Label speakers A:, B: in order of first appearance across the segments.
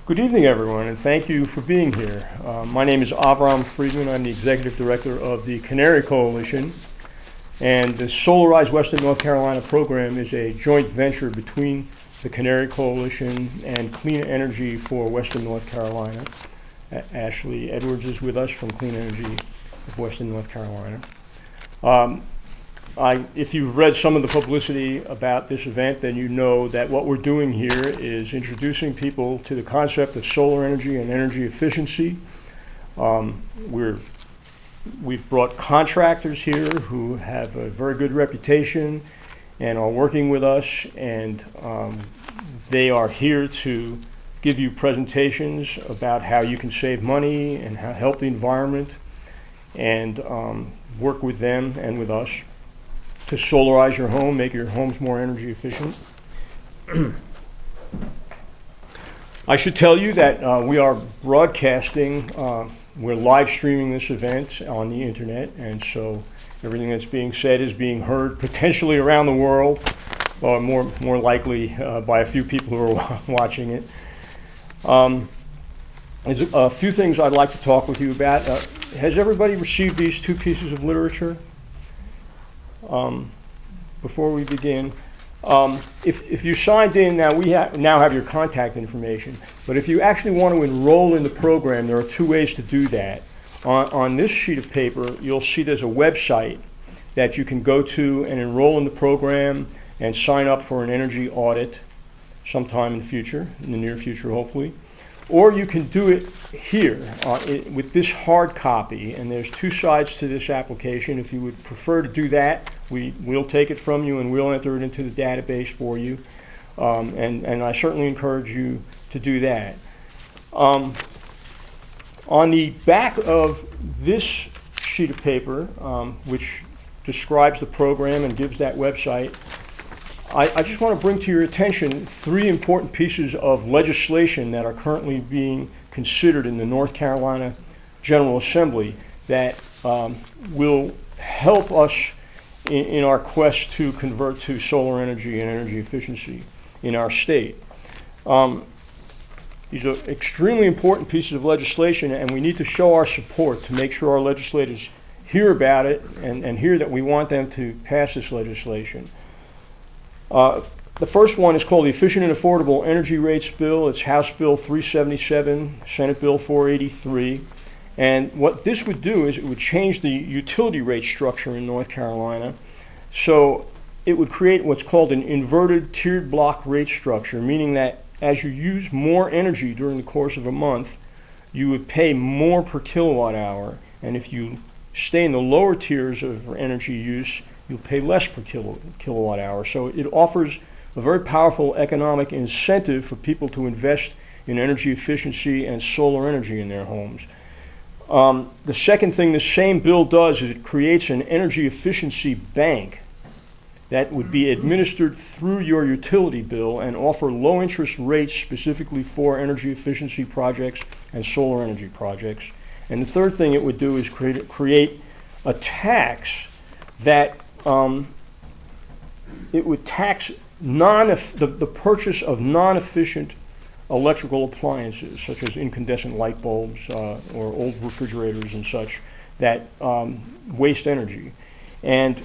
A: Good evening, everyone, and thank you for being here. My name is Avram Friedman. I'm the Executive Director of the Canary Coalition, and the Solarize Western North Carolina program is a joint venture between the Canary Coalition and Clean Energy for Western North Carolina. Ashley Edwards is with us from Clean Energy of Western North Carolina. If you've read some of the publicity about this event, then you know that what we're doing here is introducing people to the concept of solar energy and energy efficiency. We've brought contractors here who have a very good reputation and are working with us, and they are here to give you presentations about how you can save money and how help the environment, and work with them and with us to solarize your home, make your homes more energy efficient. I should tell you that we are broadcasting, we're live streaming this event on the internet, and so everything that's being said is being heard potentially around the world, or more likely by a few people who are watching it. There's a few things I'd like to talk with you about. Has everybody received these two pieces of literature? Before we begin, if you signed in, now we now have your contact information, but if you actually want to enroll in the program, there are two ways to do that. On this sheet of paper, you'll see there's a website that you can go to and enroll in the program and sign up for an energy audit sometime in the future, in the near future hopefully. Or you can do it here with this hard copy, and there's two sides to this application. If you would prefer to do that, we'll take it from you and we'll enter it into the database for you, and I certainly encourage you to do that. On the back of this sheet of paper, which describes the program and gives that website, I just want to bring to your attention three important pieces of legislation that are currently being considered in the North Carolina General Assembly that will help us in our quest to convert to solar energy and energy efficiency in our state. These are extremely important pieces of legislation, and we need to show our support to make sure our legislators hear about it and hear that we want them to pass this legislation. The first one is called the Efficient and Affordable Energy Rates Bill. It's House Bill 377, Senate Bill 483. And what this would do is it would change the utility rate structure in North Carolina. So it would create what's called an inverted tiered block rate structure, meaning that as you use more energy during the course of a month, you would pay more per kilowatt hour. And if you stay in the lower tiers of energy use, you'll pay less per kilowatt hour. So it offers a very powerful economic incentive for people to invest in energy efficiency and solar energy in their homes. The second thing the same bill does is it creates an energy efficiency bank that would be administered through your utility bill and offer low interest rates specifically for energy efficiency projects and solar energy projects. And the third thing it would do is create a tax that it would tax the purchase of non-efficient electrical appliances, such as incandescent light bulbs or old refrigerators and such, that waste energy. And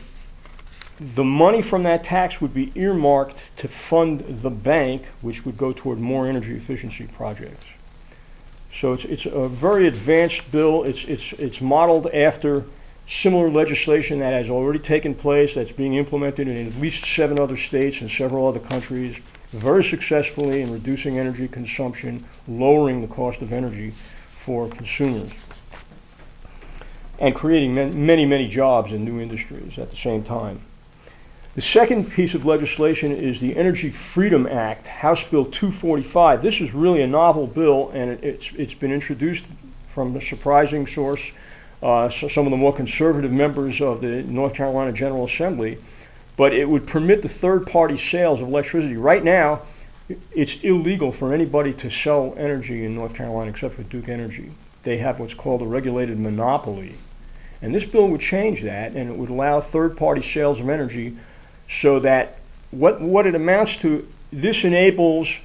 A: the money from that tax would be earmarked to fund the bank, which would go toward more energy efficiency projects. So it's a very advanced bill. It's modeled after similar legislation that has already taken place, that's being implemented in at least 7 other states and several other countries, very successfully in reducing energy consumption, lowering the cost of energy for consumers, and creating many jobs in new industries at the same time. The second piece of legislation is the Energy Freedom Act, House Bill 245. This is really a novel bill, and it's been introduced from a surprising source. So some of the more conservative members of the North Carolina General Assembly, but it would permit the third-party sales of electricity. Right now, it's illegal for anybody to sell energy in North Carolina except for Duke Energy. They have what's called a regulated monopoly. And this bill would change that, and it would allow third-party sales of energy so that what it amounts to, this enables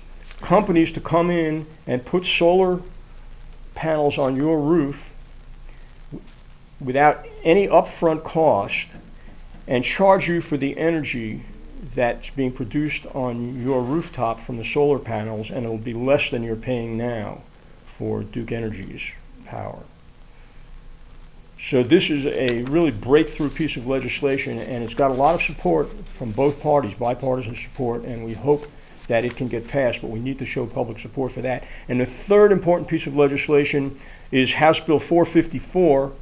A: companies to come in and put solar panels on your roof without any upfront cost and charge you for the energy that's being produced on your rooftop from the solar panels, and it'll be less than you're paying now for Duke Energy's power. So this is a really breakthrough piece of legislation, and it's got a lot of support from both parties, bipartisan support, and we hope that it can get passed, but we need to show public support for that. And the third important piece of legislation is House Bill 454,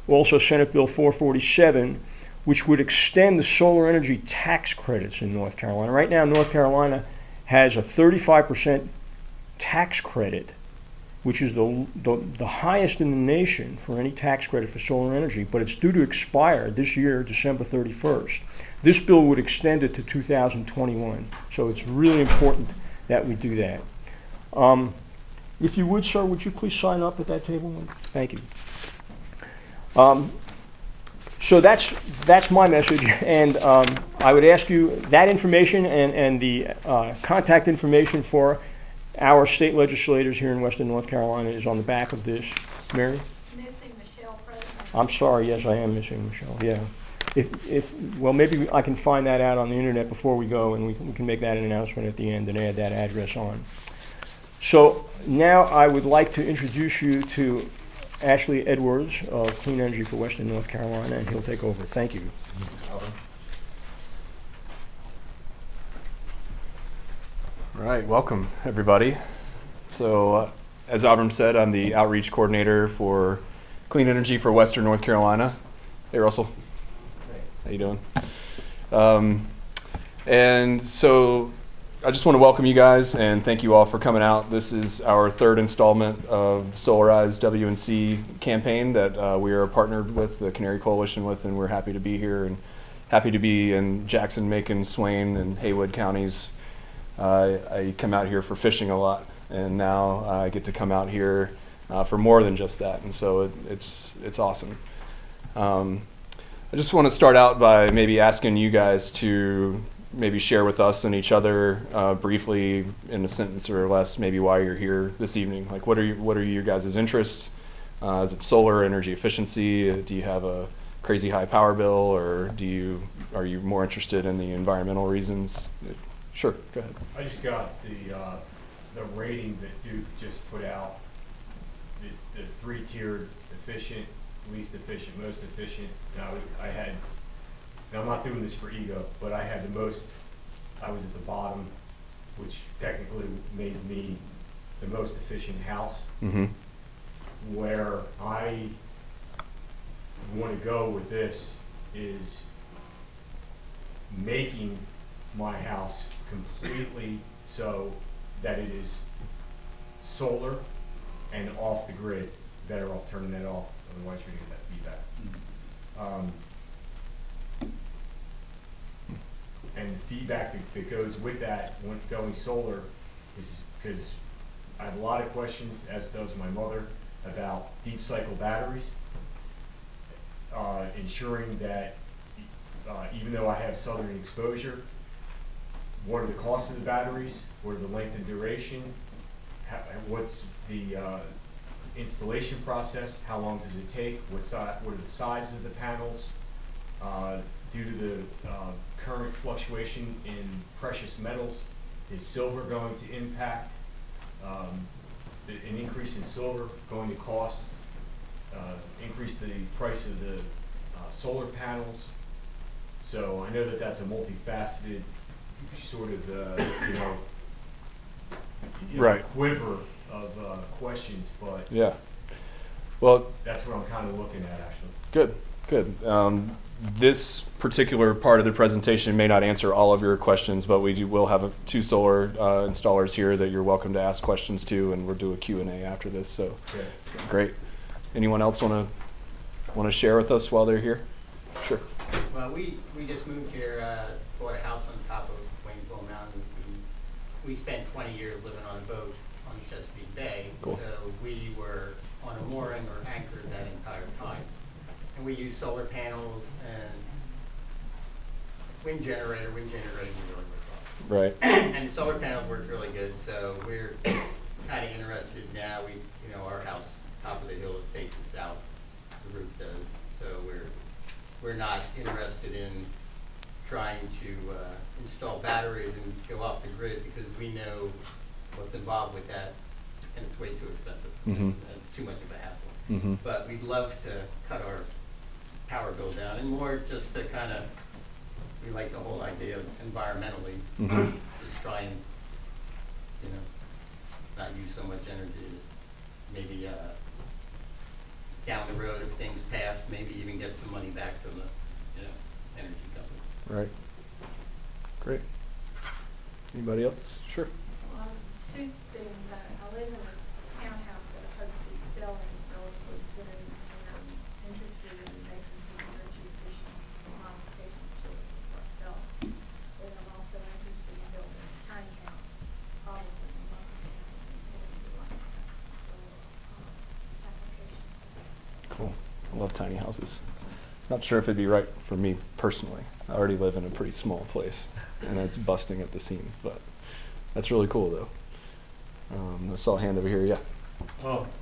A: also Senate Bill 447, which would extend the solar energy tax credits in North Carolina. Right now, North Carolina has a 35% tax credit, which is the highest in the nation for any tax credit for solar energy, but it's due to expire this year, December 31st. This bill would extend it to 2021, so it's really important that we do that. If you would, sir, would you please sign up at that table? Thank you. So that's my message, and I would ask you that information and the contact information for our state legislators here in Western North Carolina is on the back of this. Mary?
B: Missing Michelle, President.
A: I'm sorry, yes, I am missing Michelle, yeah. Well, maybe I can find that out on the internet before we go, and we can make that an announcement at the end and add that address on. So now I would like to introduce you to Ashley Edwards of Clean Energy for Western North Carolina, and he'll take over. Thank you.
C: All right, welcome everybody. So as Avram said, I'm the outreach coordinator for Clean Energy for Western North Carolina. Hey Russell, how you doing? And so I just want to welcome you guys and thank you all for coming out. This is our third installment of the Solarize WNC campaign that we are partnered with the Canary Coalition with, and we're happy to be here and happy to be in Jackson, Macon, Swain, and Haywood counties. I come out here for fishing a lot, and now I get to come out here for more than just that, and so it's awesome. I just want to start out by maybe asking you guys to maybe share with us and each other briefly in a sentence or less maybe why you're here this evening. Like what are your guys' interests? Is it solar energy efficiency? Do you have a crazy high power bill, or are you more interested in the environmental reasons? Sure, go ahead.
D: I just got the rating that Duke just put out, the three-tiered efficient, least efficient, most efficient. Now I'm not doing this for ego, but I had the most. I was at the bottom, which technically made me the most efficient house.
C: Mm-hmm.
D: Where I want to go with this is making my house completely so that it is solar and off the grid. Better off turning that off, otherwise you're gonna get that feedback. And the feedback that goes with that when going solar is because I have a lot of questions, as does my mother, about deep cycle batteries, ensuring that even though I have southern exposure, what are the costs of the batteries, what are the length and duration, what's the installation process, how long does it take, what are the sizes of the panels, due to the current fluctuation in precious metals, is silver going to impact, an increase in silver going to cost, increase the price of the solar panels. So I know that that's a multifaceted sort of,
C: Right.
D: quiver of questions, but
C: Yeah. Well,
D: that's what I'm kind of looking at, actually.
C: good. This particular part of the presentation may not answer all of your questions, but will have two solar installers here that you're welcome to ask questions to, and we'll do a Q&A after this. So,
D: Okay.
C: Great. Anyone else want to share with us while they're here? Sure.
E: Well, we just moved here, bought a house on top of Waynesville Mountain. We spent 20 years living on a boat on Chesapeake Bay,
C: Cool.
E: so we were on a mooring or anchored that entire time. And we used solar panels and wind generator we really worked
C: Right.
E: And the solar panels work really good, so we're kind of interested now. Our house, top of the hill, it faces south, the roof does. So we're not interested in trying to install batteries and go off the grid because we know what's involved with that, and it's way too expensive.
C: Mhm.
E: It's too much of a hassle.
C: Mhm.
E: But we'd love to cut our power bill down, and more just to kind of, we like the whole idea of environmentally,
C: Mhm.
E: just try and, not use so much energy. Maybe down the road, if things pass, maybe even get some money back from the, energy company.
C: Right. Great. Anybody else? Sure.
B: Two things. I live in a townhouse that I hope to be selling relatively soon, and I'm interested in making some energy efficient modifications to it for myself. And I'm also interested in building a tiny house, probably in a month, and do like some applications for that.
C: Cool. I love tiny houses. Not sure if it'd be right for me personally. I already live in a pretty small place, and it's busting at the seams. But that's really cool, though. I saw a hand over here. Yeah.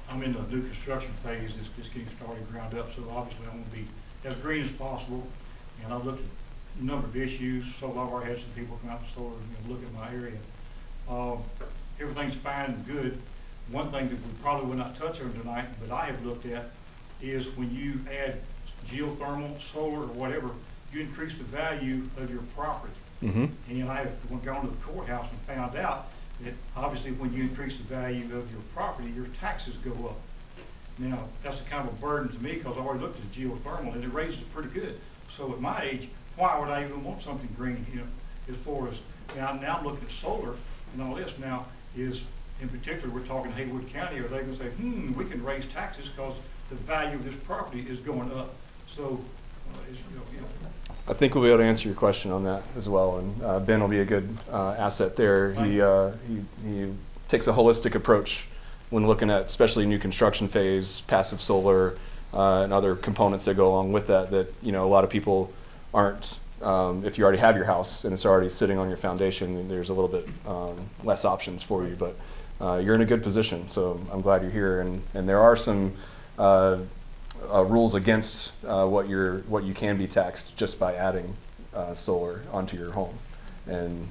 F: I'm in the new construction phase, just getting started ground up, so obviously I want to be as green as possible. And I've looked at a number of issues, so I've already had some people come out to store and look at my area. Everything's fine and good. One thing that we probably will not touch on tonight, but I have looked at, is when you add geothermal, solar, or whatever, you increase the value of your property.
C: Mm-hmm.
F: And I have gone to the courthouse and found out that obviously when you increase the value of your property, your taxes go up. Now, that's a kind of a burden to me because I already looked at the geothermal and it raises it pretty good. So at my age, why would I even want something green, as far as, now I'm looking at solar and all this now is, in particular, we're talking Haywood County, are they gonna say, we can raise taxes because the value of this property is going up. So, it's,
C: I think we'll be able to answer your question on that as well, and Ben will be a good asset there. He takes a holistic approach when looking at, especially new construction phase, passive solar, and other components that go along with that. That a lot of people aren't. If you already have your house and it's already sitting on your foundation, there's a little bit less options for you. But you're in a good position, so I'm glad you're here. And there are some rules against what you can be taxed just by adding solar onto your home. And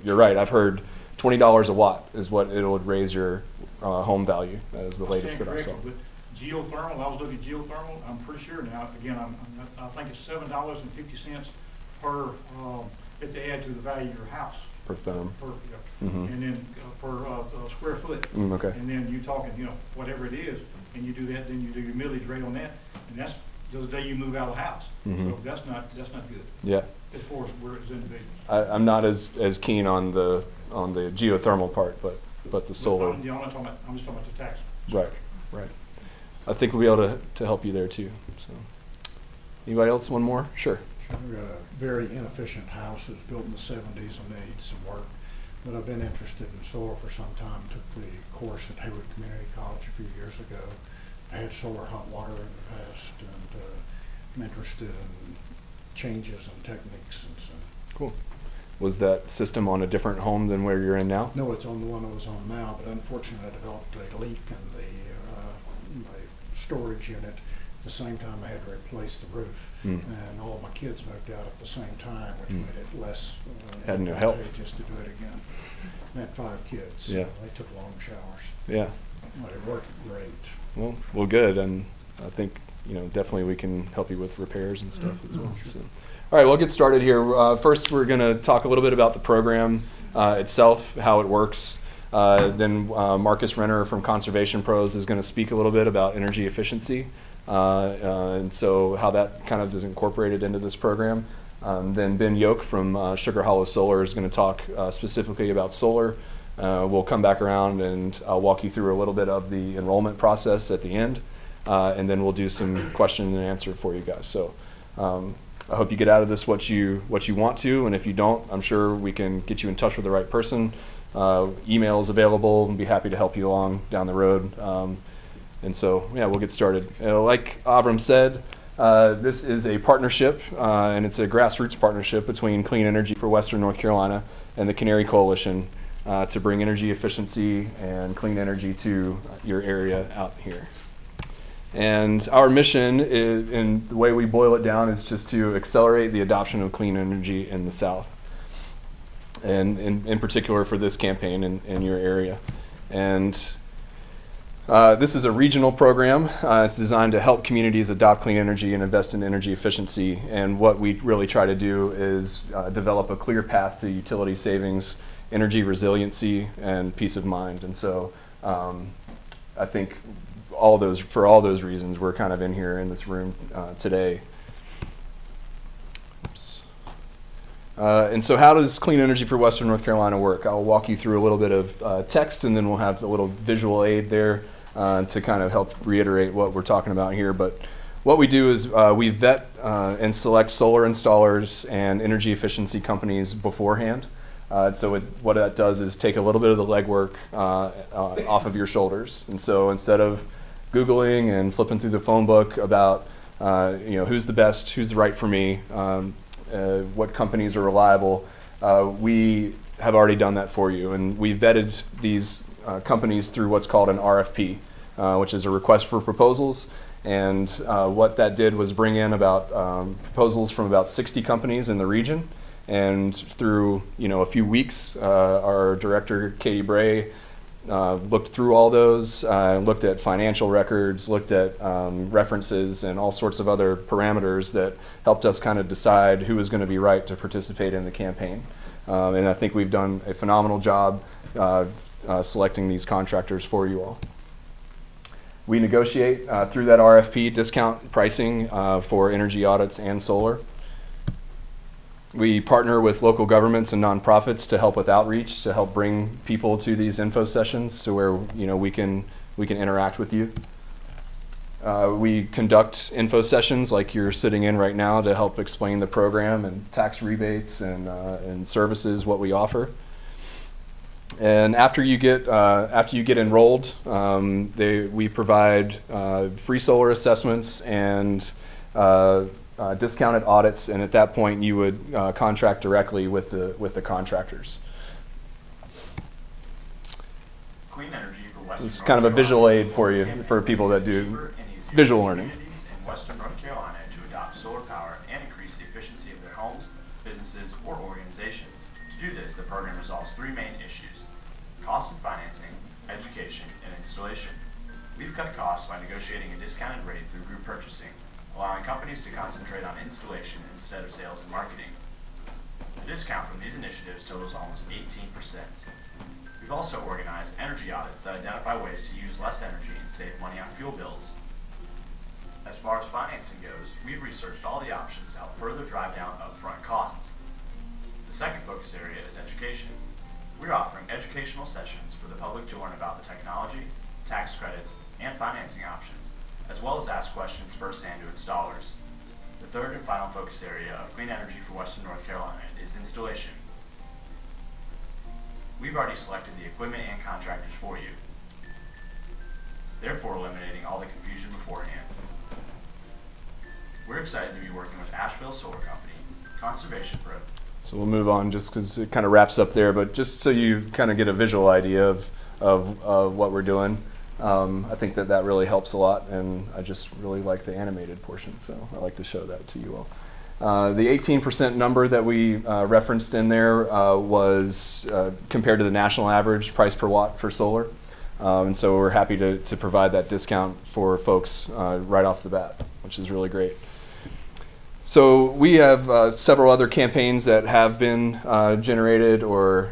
C: you're right. I've heard $20 a watt is what it would raise your home value. That is the latest that I saw.
F: but geothermal, I was looking at geothermal, I'm pretty sure now, again, I think it's $7.50 per, if they add to the value of your house.
C: Per therm.
F: And then per square foot.
C: Okay.
F: And then you're talking, whatever it is, and you do that, then you do your millage rate on that, and that's the day you move out of the house. So that's not good.
C: Yeah.
F: As far as we're as individuals.
C: I'm not as keen on the geothermal part, but the solar.
F: I'm just talking about the tax.
C: Right. I think we'll be able to help you there too. So, anybody else? One more? Sure.
G: We've got a very inefficient house that was built in the 70s and needs some work. But I've been interested in solar for some time. Took the course at Haywood Community College a few years ago. I had solar hot water in the past, and I'm interested in changes and techniques and so.
C: Cool. Was that system on a different home than where you're in now?
G: No, it's on the one I was on now, but unfortunately I developed a leak in my storage unit. At the same time I had to replace the roof, and all my kids moved out at the same time, which made it less
C: Had no help.
G: advantageous to do it again. I had 5 kids.
C: Yeah.
G: They took long showers.
C: Yeah.
G: But it worked great.
C: Well, good. And I think definitely we can help you with repairs and stuff as well. So. All right, we'll get started here. First, we're going to talk a little bit about the program itself, how it works. Then Marcus Renner from Conservation Pros is going to speak a little bit about energy efficiency, and so how that kind of is incorporated into this program. Then Ben Yoke from Sugar Hollow Solar is going to talk specifically about solar. We'll come back around and I'll walk you through a little bit of the enrollment process at the end, and then we'll do some question and answer for you guys. So I hope you get out of this what you want to, and if you don't, I'm sure we can get you in touch with the right person. Email is available, and be happy to help you along down the road. And so, yeah, we'll get started. Like Avram said, this is a partnership, and it's a grassroots partnership between Clean Energy for Western North Carolina and the Canary Coalition to bring energy efficiency and clean energy to your area out here. And our mission, is, in the way we boil it down, is just to accelerate the adoption of clean energy in the South, and in particular for this campaign in your area. And this is a regional program. It's designed to help communities adopt clean energy and invest in energy efficiency. And what we really try to do is develop a clear path to utility savings, energy resiliency, and peace of mind. And so I think for all those reasons, we're kind of in here in this room today. And so how does Clean Energy for Western North Carolina work? I'll walk you through a little bit of text, and then we'll have a little visual aid there to kind of help reiterate what we're talking about here. But what we do is we vet and select solar installers and energy efficiency companies beforehand. So what that does is take a little bit of the legwork off of your shoulders. And so instead of Googling and flipping through the phone book about who's the best, who's right for me, what companies are reliable, we have already done that for you. And we vetted these companies through what's called an RFP, which is a request for proposals. And what that did was bring in about proposals from about 60 companies in the region. And through a few weeks, our director, Katie Bray, looked through all those, looked at financial records, looked at references and all sorts of other parameters that helped us kind of decide who was going to be right to participate in the campaign. And I think we've done a phenomenal job selecting these contractors for you all. We negotiate through that RFP discount pricing for energy audits and solar. We partner with local governments and nonprofits to help with outreach, to help bring people to these info sessions to where we can interact with you. We conduct info sessions like you're sitting in right now to help explain the program and tax rebates and services, what we offer. And after you get enrolled, we provide free solar assessments and discounted audits, and at that point you would contract directly with the contractors.
H: Clean energy for Western
C: It's kind of a visual aid for you, for people that do visual learning.
H: Communities in Western North Carolina to adopt solar power and increase the efficiency of their homes, businesses, or organizations. To do this, the program resolves three main issues: cost and financing, education, and installation. We've cut costs by negotiating a discounted rate through group purchasing, allowing companies to concentrate on installation instead of sales and marketing. The discount from these initiatives totals almost 18%. We've also organized energy audits that identify ways to use less energy and save money on fuel bills. As far as financing goes, we've researched all the options to help further drive down upfront costs. The second focus area is education. We're offering educational sessions for the public to learn about the technology, tax credits, and financing options, as well as ask questions firsthand to installers. The third and final focus area of Clean Energy for Western North Carolina is installation. We've already selected the equipment and contractors for you, therefore eliminating all the confusion beforehand. We're excited to be working with Asheville Solar Company, Conservation Pro.
C: So we'll move on just because it kind of wraps up there, but just so you kind of get a visual idea of what we're doing. I think that really helps a lot, and I just really like the animated portion, so I like to show that to you all. The 18% number that we referenced in there was compared to the national average price per watt for solar, and so we're happy to provide that discount for folks right off the bat, which is really great. So we have several other campaigns that have been generated or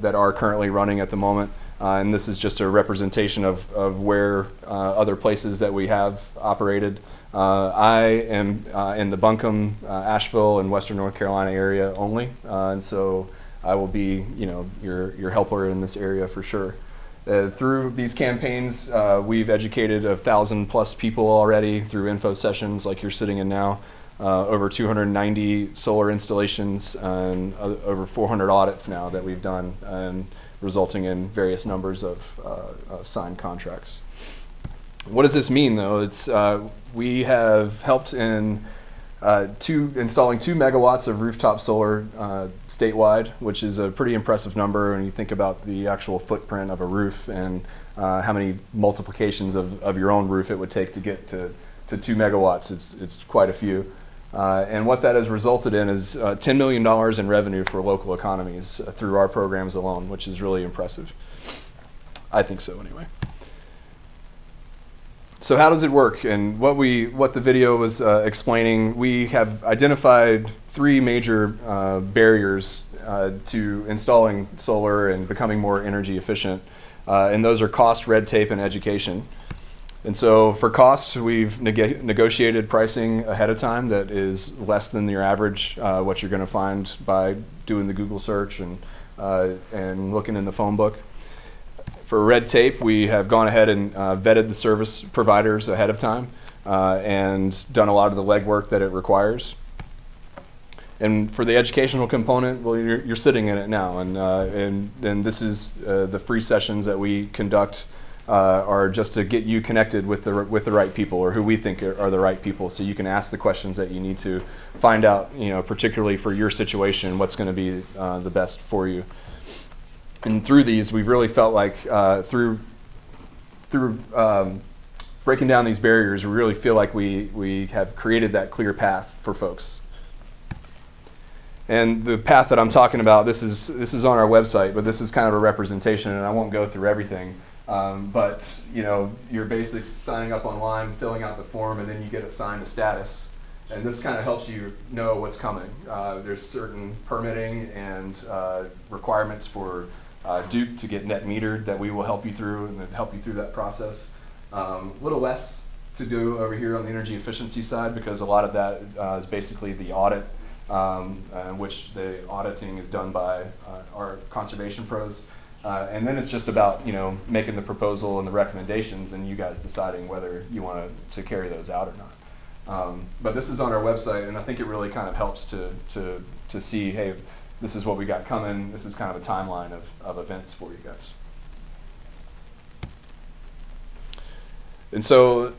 C: that are currently running at the moment. And this is just a representation of where other places that we have operated. I am in the Buncombe, Asheville, and Western North Carolina area only, and so I will be, your helper in this area for sure. Through these campaigns, we've educated 1,000+ people already through info sessions like you're sitting in now. Over 290 solar installations and over 400 audits now that we've done, and resulting in various numbers of signed contracts. What does this mean, though? It's we have helped in installing 2 megawatts of rooftop solar statewide, which is a pretty impressive number when you think about the actual footprint of a roof and how many multiplications of your own roof it would take to get to 2 megawatts. It's quite a few. And what that has resulted in is $10 million in revenue for local economies through our programs alone, which is really impressive. I think so anyway. So how does it work? And what the video was explaining, we have identified 3 major barriers to installing solar and becoming more energy efficient. And those are cost, red tape, and education. And so for costs, we've negotiated pricing ahead of time that is less than your average, what you're going to find by doing the Google search and looking in the phone book. For red tape, we have gone ahead and vetted the service providers ahead of time and done a lot of the legwork that it requires. And for the educational component, well, you're sitting in it now, and this is the free sessions that we conduct are just to get you connected with the right people, or who we think are the right people, so you can ask the questions that you need to find out, particularly for your situation, what's going to be the best for you. And through these, we've really felt like through breaking down these barriers, we really feel like we have created that clear path for folks. And the path that I'm talking about, this is on our website, but this is kind of a representation, and I won't go through everything. But your basics, signing up online, filling out the form, and then you get assigned a status. And this kind of helps you know what's coming. There's certain permitting and requirements for Duke to get net metered that we will help you through and help you through that process. A little less to do over here on the energy efficiency side, because a lot of that is basically the audit, which the auditing is done by our conservation pros. And then it's just about making the proposal and the recommendations, and you guys deciding whether you want to carry those out or not. But this is on our website, and I think it really kind of helps to see, hey, this is what we got coming. This is kind of a timeline of events for you guys. And so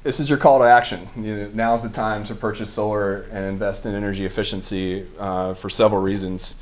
C: this is your call to action. Now's the time to purchase solar and invest in energy efficiency for several reasons.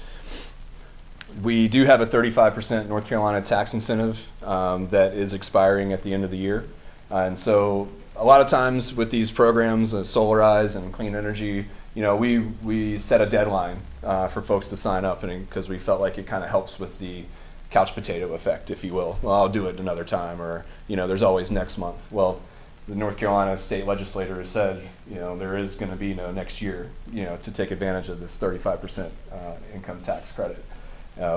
C: We do have a 35% North Carolina tax incentive that is expiring at the end of the year. And so a lot of times with these programs, Solarize and Clean Energy, we set a deadline for folks to sign up, and because we felt like it kind of helps with the couch potato effect, if you will. Well, I'll do it another time, or there's always next month. Well, the North Carolina state legislature has said, there is going to be no next year, to take advantage of this 35% income tax credit,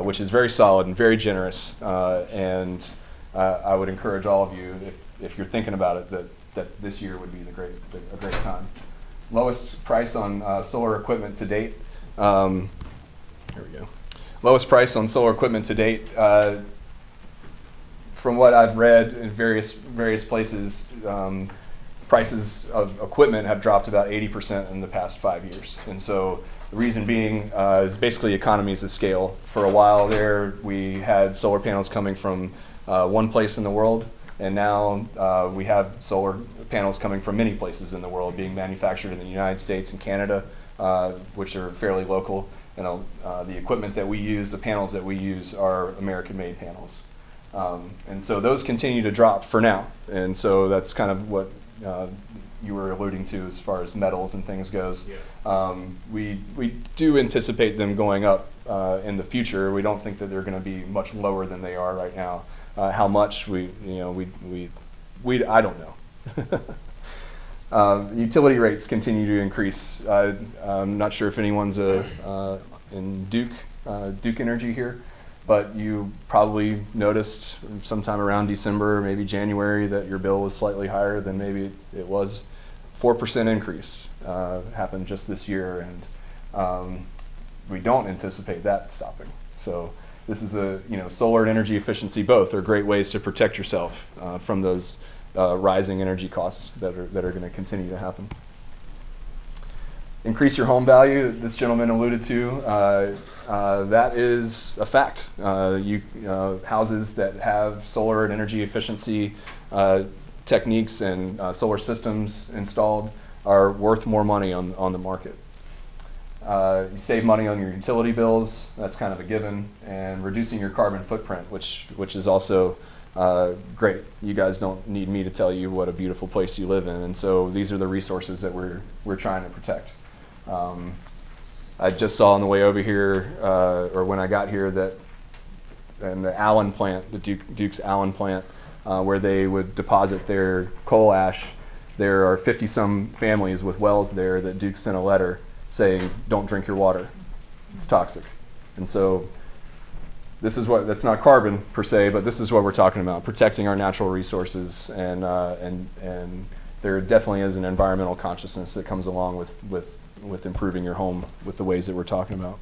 C: which is very solid and very generous. And I would encourage all of you, if you're thinking about it, that this year would be a great time. Lowest price on solar equipment to date. Here we go. Lowest price on solar equipment to date. From what I've read in various places, prices of equipment have dropped about 80% in the past 5 years. And so the reason being is basically economies of scale. For a while there, we had solar panels coming from one place in the world, and now we have solar panels coming from many places in the world, being manufactured in the United States and Canada, which are fairly local. And the equipment that we use, the panels that we use, are American-made panels. And so those continue to drop for now. And so that's kind of what you were alluding to as far as metals and things goes.
D: Yes.
C: We do anticipate them going up in the future. We don't think that they're going to be much lower than they are right now. How much I don't know. Utility rates continue to increase. I'm not sure if anyone's in Duke Energy here, but you probably noticed sometime around December, maybe January, that your bill was slightly higher than maybe it was. 4% increase happened just this year, and we don't anticipate that stopping. So this is solar and energy efficiency both are great ways to protect yourself from those rising energy costs that are going to continue to happen. Increase your home value, this gentleman alluded to. That is a fact. Houses that have solar and energy efficiency techniques and solar systems installed are worth more money on the market. You save money on your utility bills, that's kind of a given, and reducing your carbon footprint, which is also great. You guys don't need me to tell you what a beautiful place you live in, and so these are the resources that we're trying to protect. I just saw on the way over here, or when I got here, that in the Allen plant, the Duke's Allen plant, where they would deposit their coal ash, there are 50-some families with wells there that Duke sent a letter saying, don't drink your water, it's toxic. And so this is what, that's not carbon per se, but this is what we're talking about, protecting our natural resources, and there definitely is an environmental consciousness that comes along with improving your home with the ways that we're talking about.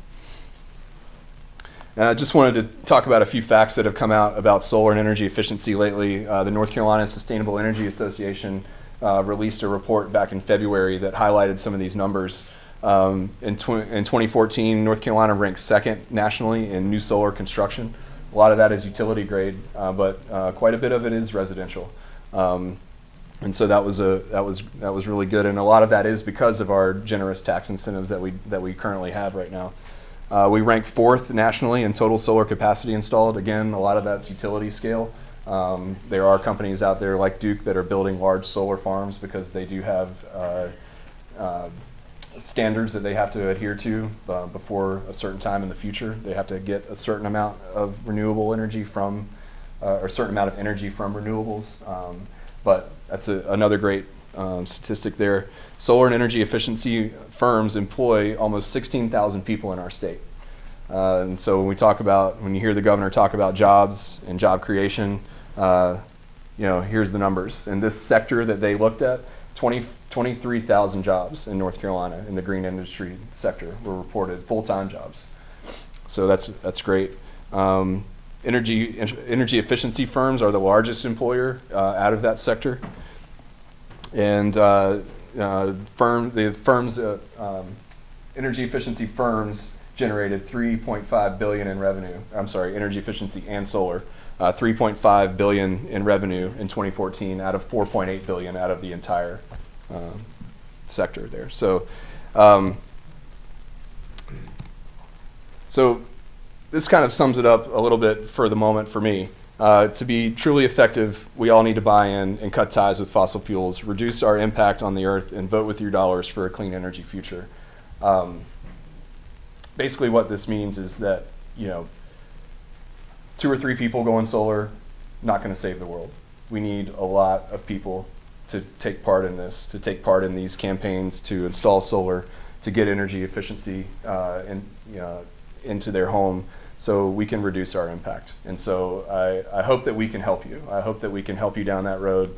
C: And I just wanted to talk about a few facts that have come out about solar and energy efficiency lately. The North Carolina Sustainable Energy Association released a report back in February that highlighted some of these numbers. In 2014, North Carolina ranked second nationally in new solar construction. A lot of that is utility grade, but quite a bit of it is residential. And so that was really good, and a lot of that is because of our generous tax incentives that we currently have right now. We rank fourth nationally in total solar capacity installed. Again, a lot of that's utility scale. There are companies out there like Duke that are building large solar farms because they do have standards that they have to adhere to before a certain time in the future. They have to get a certain amount of renewable energy from, or a certain amount of energy from renewables. But that's another great statistic there. Solar and energy efficiency firms employ almost 16,000 people in our state. And so when you hear the governor talk about jobs and job creation, here's the numbers. In this sector that they looked at, 23,000 jobs in North Carolina in the green industry sector were reported, full-time jobs. So that's great. Energy efficiency firms are the largest employer out of that sector, and energy efficiency firms generated $3.5 billion in revenue. I'm sorry, energy efficiency and solar, $3.5 billion in revenue in 2014 out of $4.8 billion out of the entire sector there. So this kind of sums it up a little bit for the moment for me. To be truly effective, we all need to buy in and cut ties with fossil fuels, reduce our impact on the earth, and vote with your dollars for a clean energy future. Basically what this means is that, 2 or 3 people going solar, not going to save the world. We need a lot of people to take part in this, to take part in these campaigns, to install solar, to get energy efficiency into their home so we can reduce our impact. And so I hope that we can help you. I hope that we can help you down that road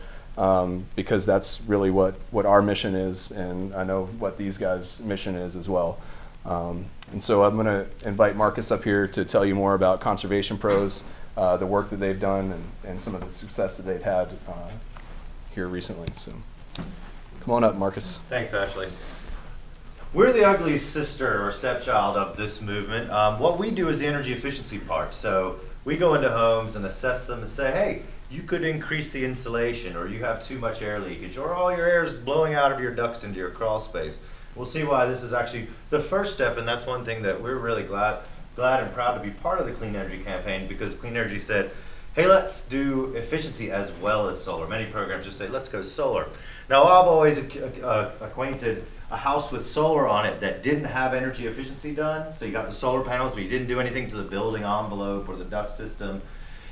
C: because that's really what our mission is, and I know what these guys' mission is as well. And so I'm going to invite Marcus up here to tell you more about Conservation Pros, the work that they've done, and some of the success that they've had here recently. So come on up, Marcus.
I: Thanks, Ashley. We're the ugly sister or stepchild of this movement. What we do is the energy efficiency part. So we go into homes and assess them and say, hey, you could increase the insulation, or you have too much air leakage, or all your air is blowing out of your ducts into your crawl space. We'll see why this is actually the first step, and that's one thing that we're really glad and proud to be part of the Clean Energy campaign, because Clean Energy said, hey, let's do efficiency as well as solar. Many programs just say, let's go solar. Now, I've always acquainted a house with solar on it that didn't have energy efficiency done. So you got the solar panels, but you didn't do anything to the building envelope or the duct system.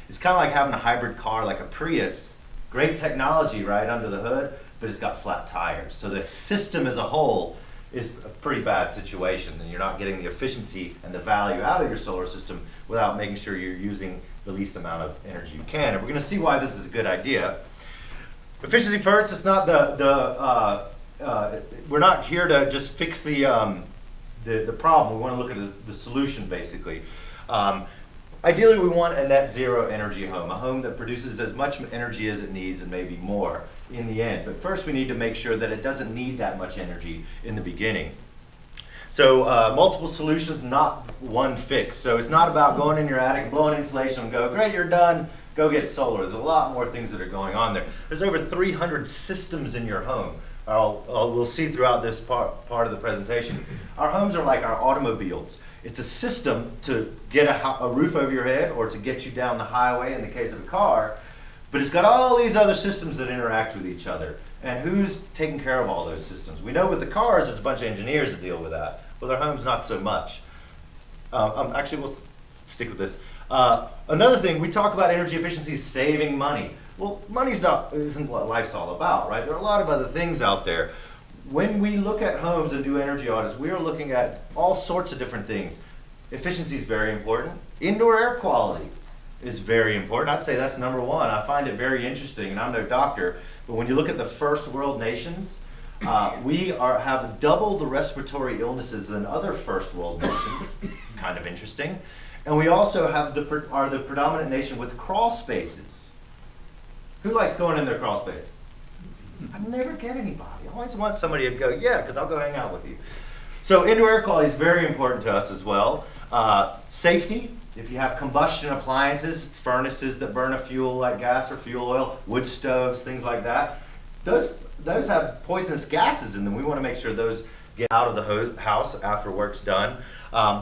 I: It's kind of like having a hybrid car like a Prius. Great technology right under the hood, but it's got flat tires. So the system as a whole is a pretty bad situation, and you're not getting the efficiency and the value out of your solar system without making sure you're using the least amount of energy you can. And we're going to see why this is a good idea. Efficiency first, it's not we're not here to just fix the problem. We want to look at the solution, basically. Ideally, we want a net zero energy home, a home that produces as much energy as it needs and maybe more in the end. But first, we need to make sure that it doesn't need that much energy in the beginning. So multiple solutions, not one fix. So it's not about going in your attic, blowing insulation and go, great, you're done, go get solar. There's a lot more things that are going on there. There's over 300 systems in your home. we'll see throughout this part of the presentation. Our homes are like our automobiles. It's a system to get a roof over your head or to get you down the highway in the case of a car, but it's got all these other systems that interact with each other. And who's taking care of all those systems? We know with the cars, there's a bunch of engineers that deal with that. With our homes, not so much. Actually, we'll stick with this. Another thing, we talk about energy efficiency saving money. Well, isn't what life's all about, right? There are a lot of other things out there. When we look at homes and do energy audits, we are looking at all sorts of different things. Efficiency is very important. Indoor air quality is very important. I'd say that's number one. I find it very interesting, and I'm no doctor, but when you look at the first world nations, we have double the respiratory illnesses than other first world nations. Kind of interesting. And we also are the predominant nation with crawl spaces. Who likes going in their crawl space? I never get anybody. I always want somebody to go, yeah, because I'll go hang out with you. So indoor air quality is very important to us as well. Safety, if you have combustion appliances, furnaces that burn a fuel like gas or fuel oil, wood stoves, things like that, those have poisonous gases in them. We want to make sure those get out of the house after work's done.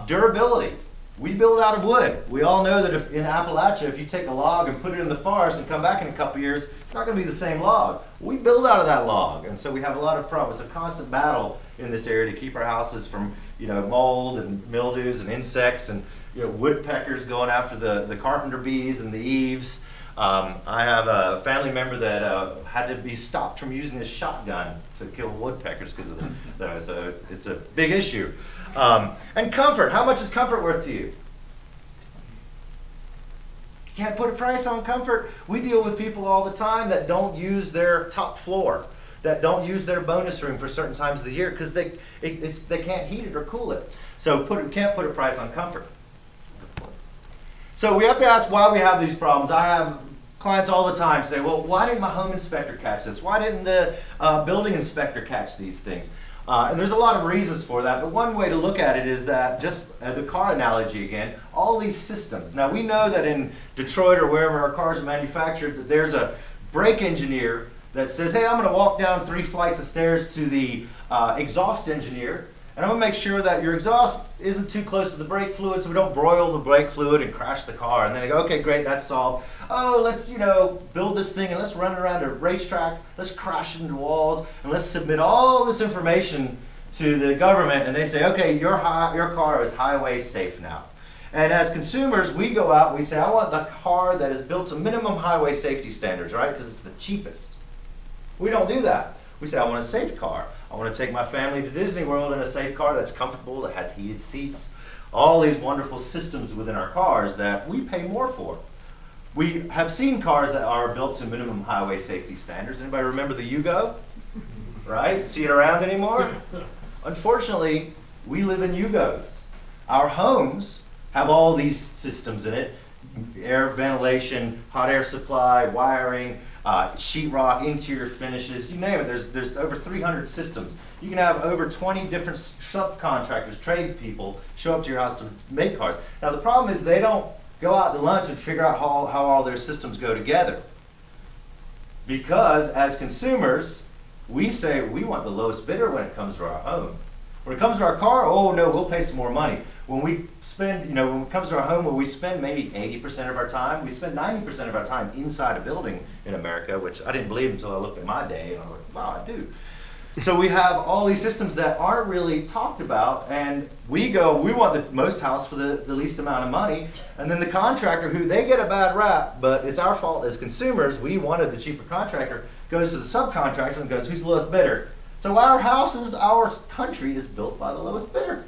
I: Durability. We build out of wood. We all know that in Appalachia, if you take a log and put it in the forest and come back in a couple years, it's not going to be the same log. We build out of that log, and so we have a lot of problems. It's a constant battle in this area to keep our houses from, mold and mildews and insects and woodpeckers going after the carpenter bees and the eaves. I have a family member that had to be stopped from using his shotgun to kill woodpeckers because of those. So it's a big issue. And comfort. How much is comfort worth to you? You can't put a price on comfort. We deal with people all the time that don't use their top floor, that don't use their bonus room for certain times of the year because they can't heat it or cool it. So can't put a price on comfort. So we have to ask why we have these problems. I have clients all the time say, well, why didn't my home inspector catch this? Why didn't the building inspector catch these things? And there's a lot of reasons for that, but one way to look at it is that, just the car analogy again, all these systems. Now we know that in Detroit or wherever our cars are manufactured, that there's a brake engineer that says, hey, I'm going to walk down 3 flights of stairs to the exhaust engineer, and I'm going to make sure that your exhaust isn't too close to the brake fluid so we don't broil the brake fluid and crash the car. And then they go, okay, great, that's solved. Oh, let's, build this thing and let's run it around a racetrack. Let's crash it into walls and let's submit all this information to the government. And they say, okay, your car is highway safe now. And as consumers, we go out and we say, I want the car that is built to minimum highway safety standards, right? Because it's the cheapest. We don't do that. We say, I want a safe car. I want to take my family to Disney World in a safe car that's comfortable, that has heated seats, all these wonderful systems within our cars that we pay more for. We have seen cars that are built to minimum highway safety standards. Anybody remember the Yugo? Right? See it around anymore? Unfortunately, we live in Yugos. Our homes have all these systems in it: air ventilation, hot air supply, wiring, sheetrock, interior finishes, you name it. There's over 300 systems. You can have over 20 different subcontractors, trade people, show up to your house to make cars. Now the problem is they don't go out to lunch and figure out how all their systems go together. Because as consumers, we say we want the lowest bidder when it comes to our home. When it comes to our car, oh no, we'll pay some more money. When we spend, when it comes to our home, where we spend maybe 80% of our time, we spend 90% of our time inside a building in America, which I didn't believe until I looked at my day, and I was like, wow, I do. So we have all these systems that aren't really talked about, and we want the most house for the least amount of money, and then the contractor, who they get a bad rap, but it's our fault as consumers, we wanted the cheaper contractor, goes to the subcontractor and goes, who's the lowest bidder? So our country is built by the lowest bidder.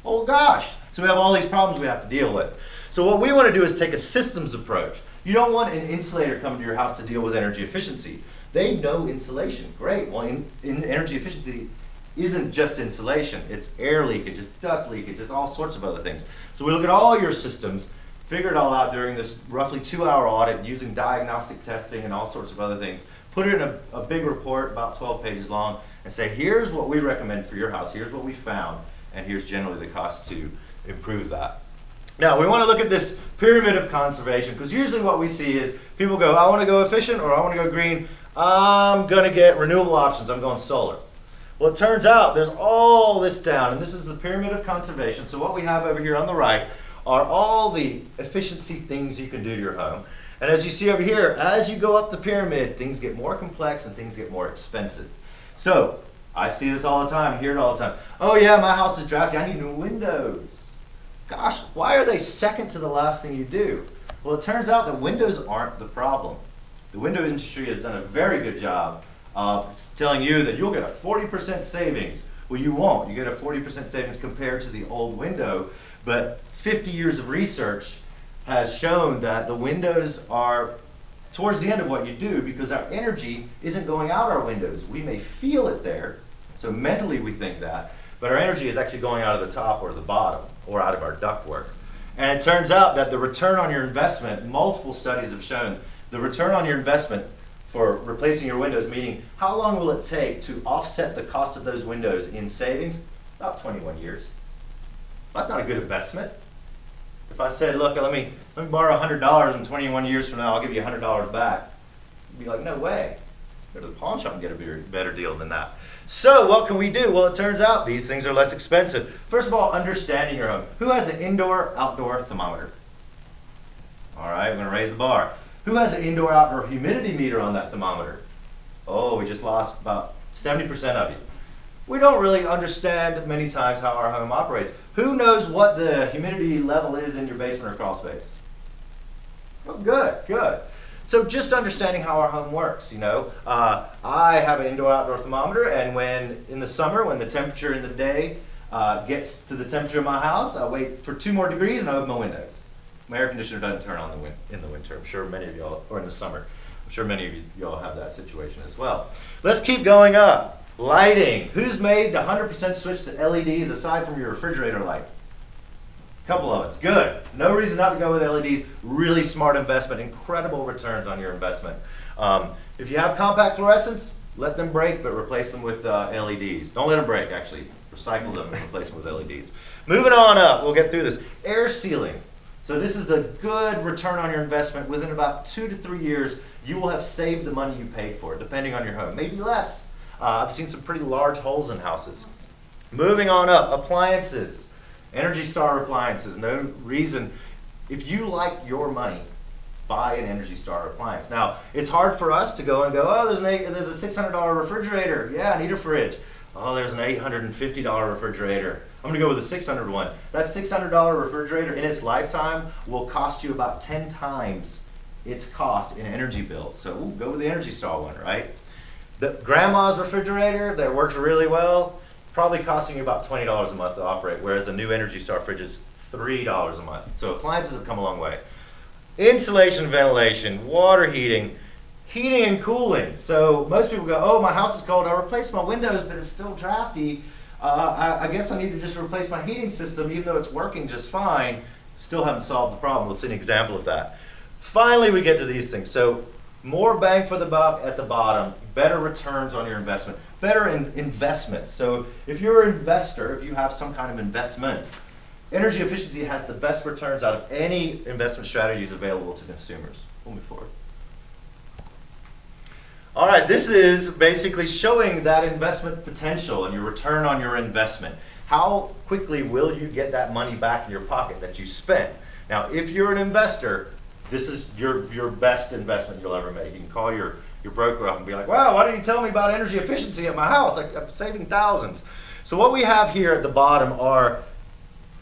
I: Oh gosh. So we have all these problems we have to deal with. So what we want to do is take a systems approach. You don't want an insulator coming to your house to deal with energy efficiency. They know insulation. Great. Well, in energy efficiency isn't just insulation. It's air leakage, it's duct leakage, it's all sorts of other things. So we look at all your systems, figure it all out during this roughly 2-hour audit using diagnostic testing and all sorts of other things. Put it in a big report about 12 pages long and say, here's what we recommend for your house. Here's what we found. And here's generally the cost to improve that. Now, we want to look at this pyramid of conservation, because usually what we see is people go, I want to go efficient or I want to go green. I'm going to get renewable options. I'm going solar. Well, it turns out there's all this down, and this is the pyramid of conservation. So what we have over here on the right are all the efficiency things you can do to your home. And as you see over here, as you go up the pyramid, things get more complex and things get more expensive. So I see this all the time, hear it all the time. Oh yeah, my house is drafty, I need new windows. Gosh, why are they second to the last thing you do? Well, it turns out that windows aren't the problem. The window industry has done a very good job of telling you that you'll get a 40% savings. Well, you won't. You get a 40% savings compared to the old window, but 50 years of research has shown that the windows are towards the end of what you do because our energy isn't going out our windows. We may feel it there, so mentally we think that, but our energy is actually going out of the top or the bottom or out of our ductwork. And it turns out that the return on your investment, multiple studies have shown, the return on your investment for replacing your windows, meaning how long will it take to offset the cost of those windows in savings? About 21 years. That's not a good investment. If I said, look, let me borrow $100 and 21 years from now, I'll give you $100 back. You'd be like, no way. Go to the pawn shop and get a better deal than that. So what can we do? Well, it turns out these things are less expensive. First of all, understanding your home. Who has an indoor-outdoor thermometer? All right, I'm going to raise the bar. Who has an indoor-outdoor humidity meter on that thermometer? Oh, we just lost about 70% of you. We don't really understand many times how our home operates. Who knows what the humidity level is in your basement or crawl space? Oh, good, good. So just understanding how our home works, you know. I have an indoor-outdoor thermometer, and when in the summer, when the temperature in the day gets to the temperature of my house, I wait for 2 more degrees and I open my windows. My air conditioner doesn't turn on in the winter. I'm sure many of y'all, or in the summer, I'm sure many of y'all have that situation as well. Let's keep going up. Lighting. Who's made the 100% switch to LEDs aside from your refrigerator light? A couple of us. Good. No reason not to go with LEDs. Really smart investment. Incredible returns on your investment. If you have compact fluorescents, let them break, but replace them with LEDs. Don't let them break, actually. Recycle them and replace them with LEDs. Moving on up. We'll get through this. Air sealing. So this is a good return on your investment. Within about 2 to 3 years, you will have saved the money you paid for it, depending on your home. Maybe less. I've seen some pretty large holes in houses. Moving on up, appliances. Energy Star appliances. No reason. If you like your money, buy an Energy Star appliance. Now, it's hard for us to go and go, oh, there's a $600 refrigerator. Yeah, I need a fridge. Oh, there's an $850 refrigerator. I'm going to go with a $600 one. That $600 refrigerator in its lifetime will cost you about 10 times its cost in energy bills. So go with the Energy Star one, right? The grandma's refrigerator that works really well, probably costing you about $20 a month to operate, whereas a new Energy Star fridge is $3 a month. So appliances have come a long way. Insulation, ventilation, water heating, heating and cooling. So most people go, oh, my house is cold. I replaced my windows, but it's still drafty. I guess I need to just replace my heating system, even though it's working just fine. Still haven't solved the problem. We'll see an example of that. Finally, we get to these things. So more bang for the buck at the bottom, better returns on your investment, better investments. So if you're an investor, if you have some kind of investments, energy efficiency has the best returns out of any investment strategies available to consumers. We'll move forward. All right, this is basically showing that investment potential and your return on your investment. How quickly will you get that money back in your pocket that you spent? Now, if you're an investor, this is your best investment you'll ever make. You can call your broker up and be like, wow, why didn't you tell me about energy efficiency at my house? I'm saving thousands. So what we have here at the bottom are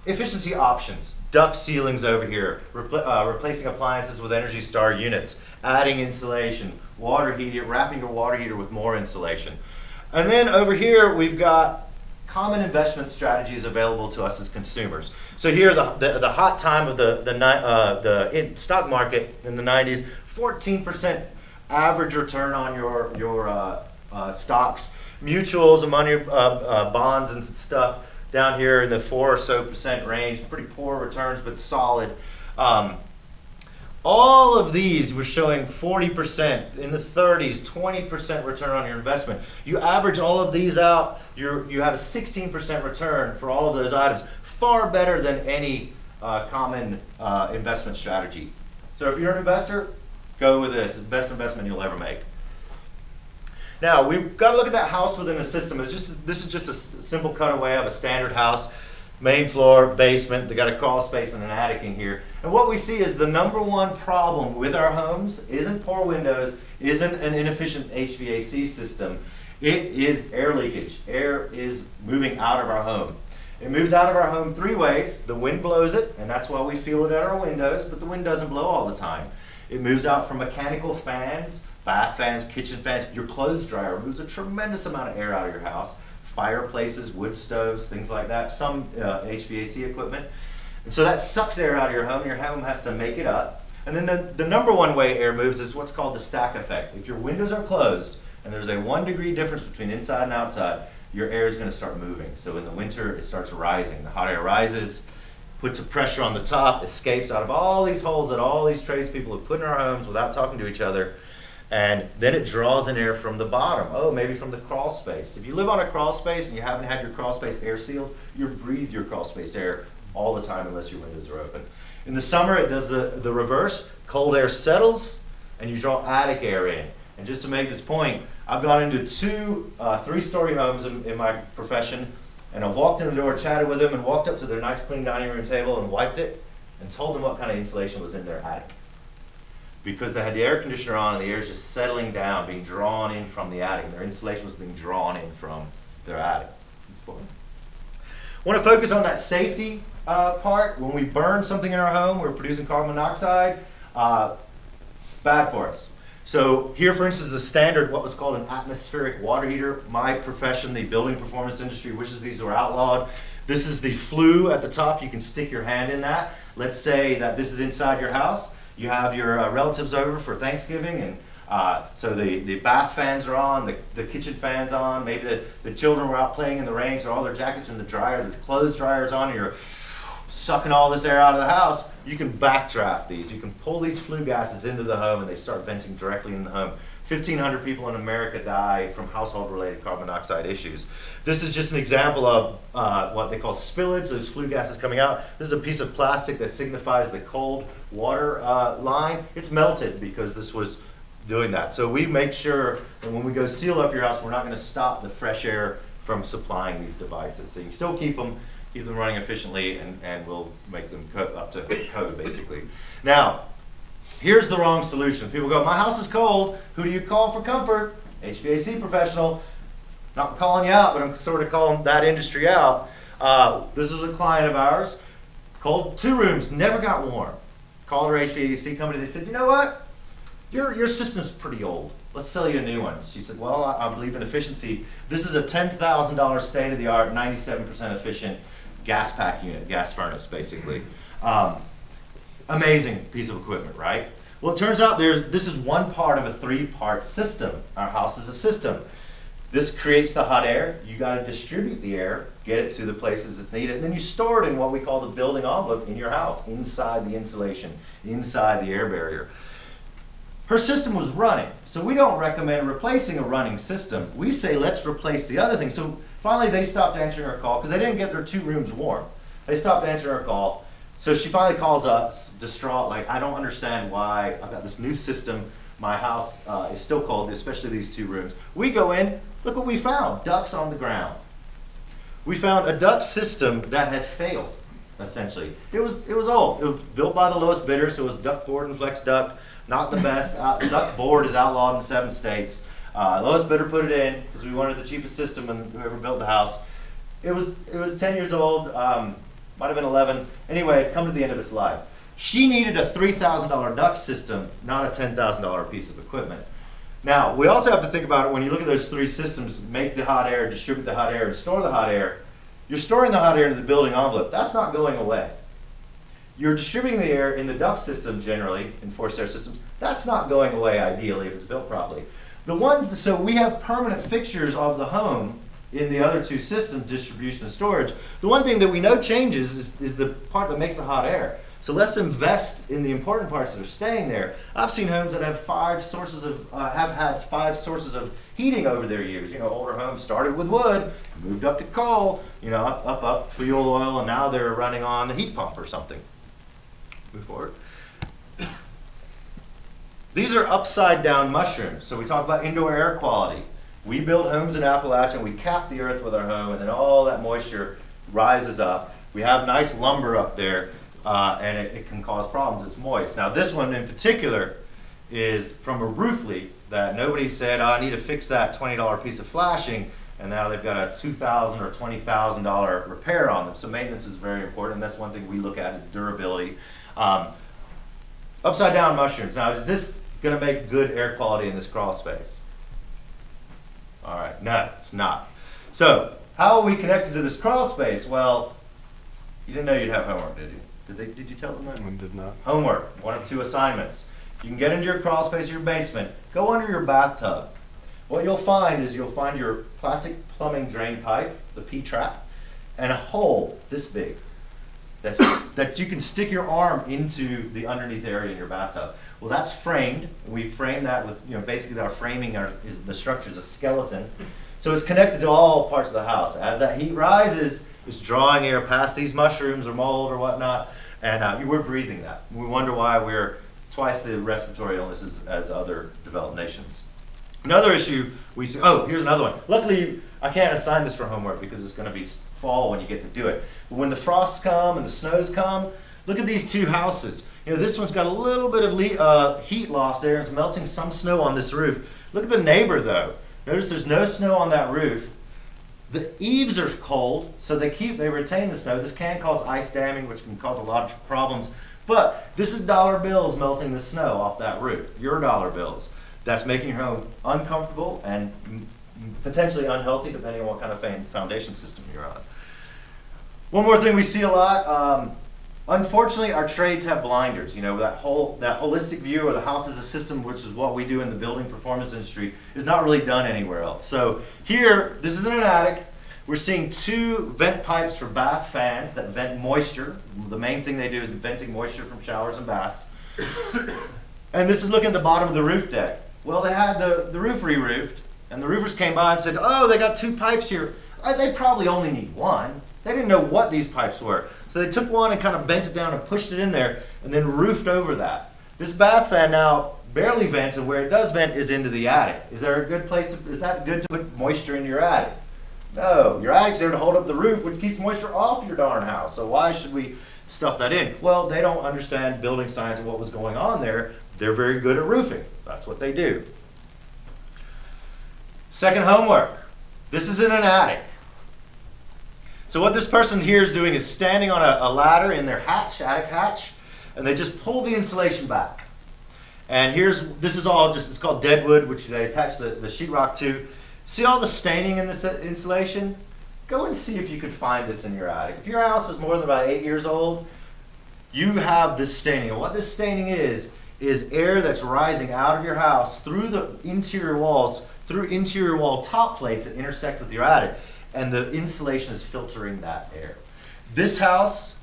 I: efficiency options. Duct ceilings over here, replacing appliances with Energy Star units, adding insulation, water heater, wrapping your water heater with more insulation. And then over here we've got common investment strategies available to us as consumers. So here the hot time of the stock market in the 90s, 14% average return on your stocks, mutuals and money bonds and stuff. Down here in the 4 or so % range, pretty poor returns, but solid. All of these were showing 40%, in the 30s, 20% return on your investment. You average all of these out, you have a 16% return for all of those items. Far better than any common investment strategy. So if you're an investor, go with this. It's the best investment you'll ever make. Now, we've got to look at that house within a system. This is just a simple cutaway of a standard house. Main floor, basement, they got a crawl space and an attic in here. And what we see is the number one problem with our homes isn't poor windows, isn't an inefficient HVAC system. It is air leakage. Air is moving out of our home. It moves out of our home three ways. The wind blows it, and that's why we feel it at our windows, but the wind doesn't blow all the time. It moves out from mechanical fans, bath fans, kitchen fans. Your clothes dryer moves a tremendous amount of air out of your house. Fireplaces, wood stoves, things like that, some HVAC equipment. And so that sucks air out of your home. Your home has to make it up. And then the number one way air moves is what's called the stack effect. If your windows are closed and there's a 1 degree difference between inside and outside, your air is going to start moving. So in the winter, it starts rising. The hot air rises, puts a pressure on the top, escapes out of all these holes that all these tradespeople have put in our homes without talking to each other. And then it draws in air from the bottom. Oh, maybe from the crawl space. If you live on a crawl space and you haven't had your crawl space air sealed, you breathe your crawl space air all the time unless your windows are open. In the summer, it does the reverse. Cold air settles and you draw attic air in. And just to make this point, I've gone into 2 3-story homes in my profession, and I've walked in the door, chatted with them, and walked up to their nice clean dining room table and wiped it and told them what kind of insulation was in their attic. Because they had the air conditioner on and the air is just settling down, being drawn in from the attic. Their insulation was being drawn in from their attic. I want to focus on that safety part. When we burn something in our home, we're producing carbon monoxide. Bad for us. So here, for instance, a standard, what was called an atmospheric water heater. My profession, the building performance industry, wishes these were outlawed. This is the flue at the top. You can stick your hand in that. Let's say that this is inside your house. You have your relatives over for Thanksgiving, and so the bath fans are on, the kitchen fan's on, maybe the children were out playing in the rain, so all their jackets in the dryer, the clothes dryer's on, and you're sucking all this air out of the house. You can backdraft these. You can pull these flue gases into the home, and they start venting directly in the home. 1,500 people in America die from household-related carbon dioxide issues. This is just an example of what they call spillage, those flue gases coming out. This is a piece of plastic that signifies the cold water line. It's melted because this was doing that. So we make sure that when we go seal up your house, we're not going to stop the fresh air from supplying these devices. So you still keep them running efficiently, and we'll make them up to code, basically. Now, here's the wrong solution. People go, my house is cold. Who do you call for comfort? HVAC professional. Not calling you out, but I'm sort of calling that industry out. This is a client of ours. Cold, 2 rooms, never got warm. Called her HVAC company. They said, you know what? Your system's pretty old. Let's sell you a new one. She said, well, I believe in efficiency. This is a $10,000 state-of-the-art, 97% efficient gas pack unit, gas furnace, basically. Amazing piece of equipment, right? Well, it turns out this is one part of a 3-part system. Our house is a system. This creates the hot air. You got to distribute the air, get it to the places it's needed, and then you store it in what we call the building envelope in your house, inside the insulation, inside the air barrier. Her system was running, so we don't recommend replacing a running system. We say let's replace the other thing. So finally they stopped answering our call because they didn't get their 2 rooms warm. They stopped answering our call. So she finally calls us, distraught, like, I don't understand why I've got this new system. My house is still cold, especially these 2 rooms. We go in, look what we found, ducts on the ground. We found a duct system that had failed, essentially. It was old. It was built by the lowest bidder, so it was duct board and flex duct, not the best. Duct board is outlawed in 7 states. Lowest bidder put it in because we wanted the cheapest system, and whoever built the house. It was 10 years old. Might have been 11. Anyway, it come to the end of its life. She needed a $3,000 duct system, not a $10,000 piece of equipment. Now, we also have to think about it when you look at those 3 systems, make the hot air, distribute the hot air, and store the hot air. You're storing the hot air in the building envelope. That's not going away. You're distributing the air in the duct system generally, in forced air systems. That's not going away ideally if it's built properly. So we have permanent fixtures of the home in the other 2 systems, distribution and storage. The one thing that we know changes is the part that makes the hot air. So let's invest in the important parts that are staying there. I've seen homes that have have had 5 sources of heating over their years. You know, older homes started with wood, moved up to coal, you know, up fuel oil, and now they're running on a heat pump or something. Move forward. These are upside down mushrooms. So we talk about indoor air quality. We build homes in Appalachia, and we cap the earth with our home, and then all that moisture rises up. We have nice lumber up there, and it can cause problems. It's moist. Now this one in particular is from a roof leak that nobody said, oh, I need to fix that $20 piece of flashing, and now they've got a $2,000 or $20,000 repair on them. So maintenance is very important. That's one thing we look at is durability. Upside down mushrooms. Now, is this going to make good air quality in this crawl space? All right, no, it's not. So, how are we connected to this crawl space? Well, you didn't know you'd have homework, did you? Did you tell them that?
C: One did not.
I: Homework, 1 of 2 assignments. You can get into your crawl space of your basement, go under your bathtub. What you'll find is you'll find your plastic plumbing drain pipe, the P-trap, and a hole this big that you can stick your arm into the underneath area in your bathtub. Well, that's framed. We frame that with, you know, basically our framing is the structure is a skeleton. So it's connected to all parts of the house. As that heat rises, it's drawing air past these mushrooms or mold or whatnot, and we're breathing that. We wonder why we're twice the respiratory illnesses as other developed nations. Another issue we see, oh, here's another one. Luckily, I can't assign this for homework because it's going to be fall when you get to do it. But when the frosts come and the snows come, look at these 2 houses. You know, this one's got a little bit of heat loss there. It's melting some snow on this roof. Look at the neighbor, though. Notice there's no snow on that roof. The eaves are cold, so they retain the snow. This can cause ice damming, which can cause a lot of problems. But this is dollar bills melting the snow off that roof. Your dollar bills. That's making your home uncomfortable and potentially unhealthy, depending on what kind of foundation system you're on. One more thing we see a lot. Unfortunately, our trades have blinders. You know, that holistic view of the house as a system, which is what we do in the building performance industry, is not really done anywhere else. So here, this is in an attic. We're seeing 2 vent pipes for bath fans that vent moisture. The main thing they do is venting moisture from showers and baths. And this is looking at the bottom of the roof deck. Well, they had the roof re-roofed, and the roofers came by and said, oh, they got 2 pipes here. They probably only need 1. They didn't know what these pipes were. So they took one and kind of bent it down and pushed it in there and then roofed over that. This bath fan now barely vents, and where it does vent is into the attic. Is there a good place is that good to put moisture into your attic? No, your attic's there to hold up the roof, which keeps moisture off your darn house. So why should we stuff that in? Well, they don't understand building science and what was going on there. They're very good at roofing. That's what they do. Second homework. This is in an attic. So what this person here is doing is standing on a ladder in their attic hatch, and they just pull the insulation back. And this is all just, it's called deadwood, which they attach the sheetrock to. See all the staining in this insulation? Go and see if you could find this in your attic. If your house is more than about 8 years old, you have this staining. And what this staining is air that's rising out of your house through the interior walls, through interior wall top plates that intersect with your attic. And the insulation is filtering that air. This house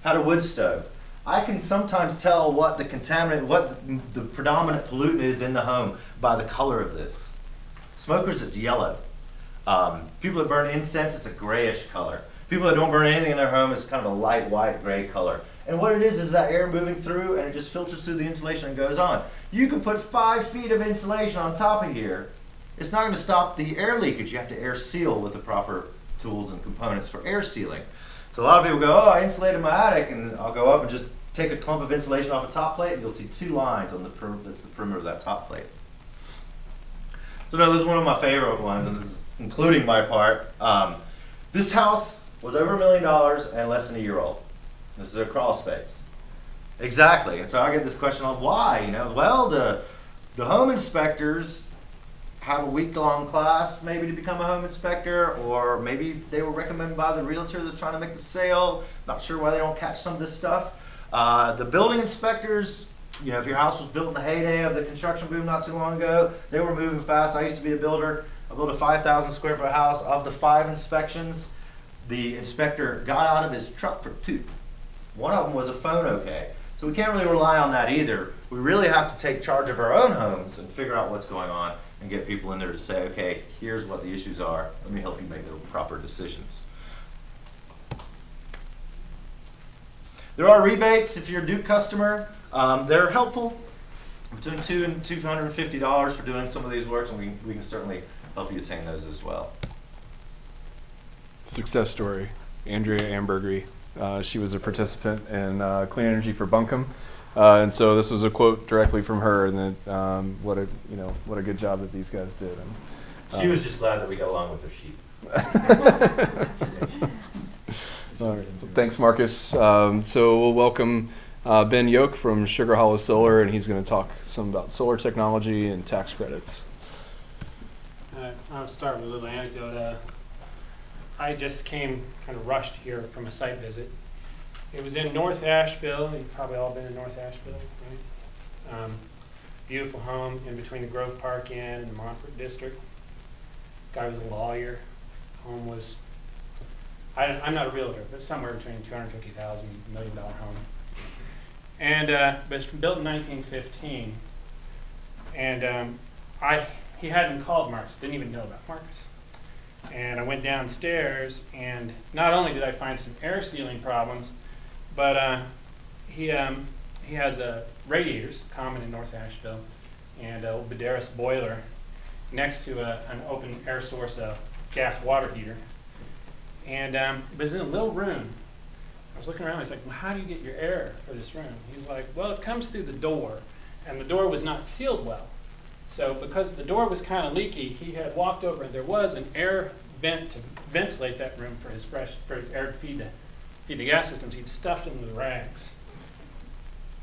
I: had a wood stove. I can sometimes tell what the contaminant, what the predominant pollutant is in the home by the color of this. Smokers, it's yellow. People that burn incense, it's a grayish color. People that don't burn anything in their home, it's kind of a light white gray color. And what it is that air moving through, and it just filters through the insulation and goes on. You could put 5 feet of insulation on top of here. It's not going to stop the air leakage. You have to air seal with the proper tools and components for air sealing. So a lot of people go, oh, I insulated my attic, and I'll go up and just take a clump of insulation off a top plate, and you'll see 2 lines on that's the perimeter of that top plate. So now this is one of my favorite ones, and this is including my part. This house was over $1 million and less than a year old. This is a crawl space. Exactly. And so I get this question of why? You know, well, the home inspectors have a week-long class maybe to become a home inspector, or maybe they were recommended by the realtor that's trying to make the sale. Not sure why they don't catch some of this stuff. The building inspectors, you know, if your house was built in the heyday of the construction boom not too long ago, they were moving fast. I used to be a builder. I built a 5,000 square foot house. Of the 5 inspections, the inspector got out of his truck for 2. One of them was a phone okay. So we can't really rely on that either. We really have to take charge of our own homes and figure out what's going on and get people in there to say, okay, here's what the issues are. Let me help you make the proper decisions. There are rebates if you're a Duke customer. They're helpful. Between $200 and $250 for doing some of these works, and we can certainly help you attain those as well.
C: Success story. Andrea Ambergery. She was a participant in Clean Energy for Buncombe, and so this was a quote directly from her. And that what a good job that these guys did. And,
I: She was just glad that we got along with her sheep.
C: all right. Thanks, Marcus. So we'll welcome Ben Yoke from Sugar Hollow Solar, and he's going to talk some about solar technology and tax credits.
J: I'll start with a little anecdote. I just came kind of rushed here from a site visit. It was in North Asheville. You've probably all been in North Asheville, right? Beautiful home in between the Grove Park Inn and the Montfort District. Guy was a lawyer. Home was, I'm not a realtor, but somewhere between $250,000 and $1 million home. And but it's built in 1915. And he hadn't called Marcus, didn't even know about Marcus. And I went downstairs, and not only did I find some air sealing problems, but he has radiators, common in North Asheville, and a Baderis boiler next to an open air source gas water heater. And it was in a little room. I was looking around, I was like, well, how do you get your air for this room? He's like, well, it comes through the door, and the door was not sealed well. So because the door was kind of leaky, he had walked over, and there was an air vent to ventilate that room for his air to feed the gas systems. He'd stuffed them with rags.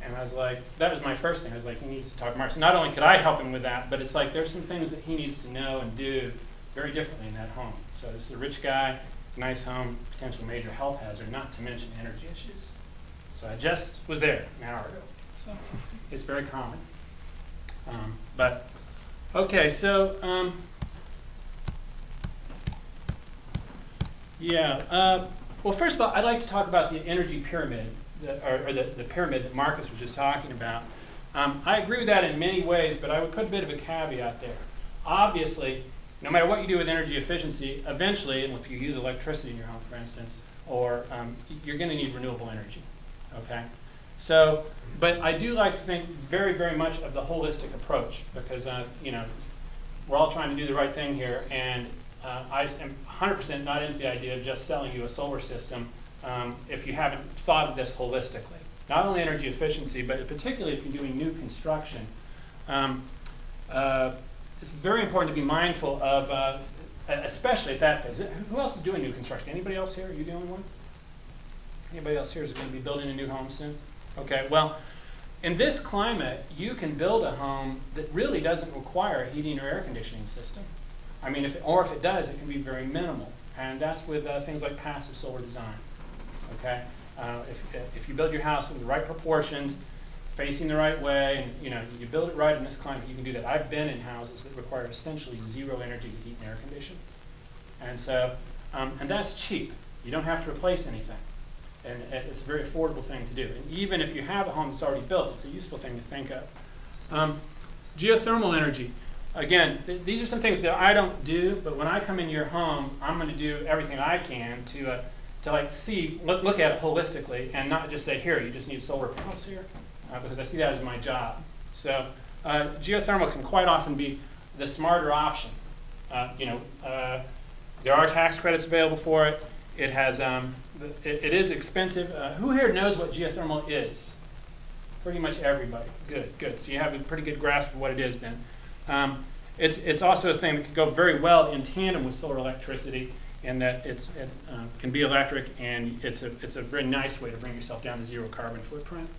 J: And I was like, that was my first thing. I was like, he needs to talk to Marcus. Not only could I help him with that, but it's like there's some things that he needs to know and do very differently in that home. So this is a rich guy, nice home, potential major health hazard, not to mention energy issues. So I just was there an hour ago. So it's very common. But okay, so well, first of all, I'd like to talk about the energy pyramid, the pyramid that Marcus was just talking about. I agree with that in many ways, but I would put a bit of a caveat there. Obviously, no matter what you do with energy efficiency, eventually, and if you use electricity in your home, for instance, or you're going to need renewable energy. Okay, so, but I do like to think very, very much of the holistic approach because we're all trying to do the right thing here, and I am 100% not into the idea of just selling you a solar system if you haven't thought of this holistically. Not only energy efficiency, but particularly if you're doing new construction. It's very important to be mindful of, especially at that phase. Who else is doing new construction? Anybody else here? Are you the only one? Anybody else here is going to be building a new home soon? Okay, well, in this climate, you can build a home that really doesn't require a heating or air conditioning system. I mean, if it does, it can be very minimal. And that's with things like passive solar design. Okay, if you build your house in the right proportions, facing the right way, and you build it right in this climate, you can do that. I've been in houses that require essentially zero energy to heat and air condition, and so and that's cheap. You don't have to replace anything, and it's a very affordable thing to do. And even if you have a home that's already built, it's a useful thing to think of. Geothermal energy. Again, these are some things that I don't do, but when I come into your home, I'm going to do everything I can to look at it holistically, and not just say, here, you just need solar panels here. Because I see that as my job. So geothermal can quite often be the smarter option. There are tax credits available for it. It has it is expensive. Who here knows what geothermal is? Pretty much everybody. Good. So you have a pretty good grasp of what it is then. It's also a thing that can go very well in tandem with solar electricity, in that it can be electric, and it's a very nice way to bring yourself down to zero carbon footprint.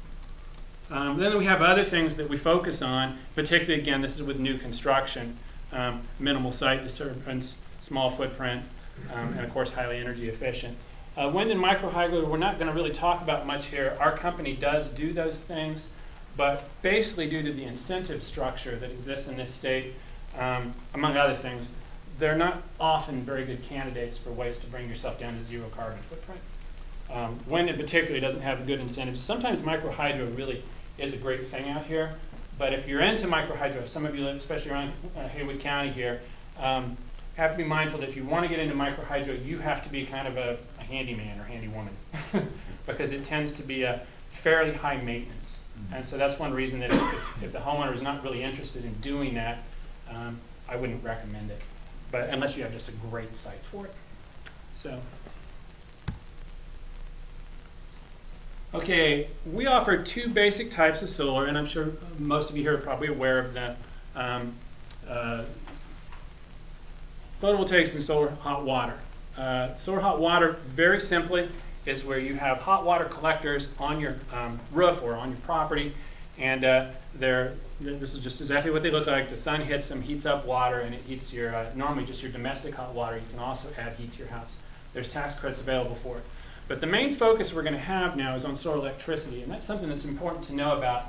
J: Then we have other things that we focus on, particularly, again, this is with new construction, minimal site disturbance, small footprint, and of course highly energy efficient. Wind and microhydro, we're not going to really talk about much here. Our company does do those things, but basically due to the incentive structure that exists in this state, among other things, they're not often very good candidates for ways to bring yourself down to zero carbon footprint. Wind in particular doesn't have good incentives. Sometimes microhydro really is a great thing out here, but if you're into microhydro, some of you live, especially around Haywood County here, have to be mindful that if you want to get into microhydro, you have to be kind of a handyman or handywoman because it tends to be a fairly high maintenance. And so that's one reason that if the homeowner is not really interested in doing that, I wouldn't recommend it, but unless you have just a great site for it. So, okay, we offer two basic types of solar, and I'm sure most of you here are probably aware of them. Photovoltaics and solar hot water. Solar hot water, very simply, is where you have hot water collectors on your roof or on your property, and this is just exactly what they look like. The sun hits them, heats up water, and it heats your, normally just your domestic hot water. You can also add heat to your house. There's tax credits available for it. But the main focus we're going to have now is on solar electricity, and that's something that's important to know about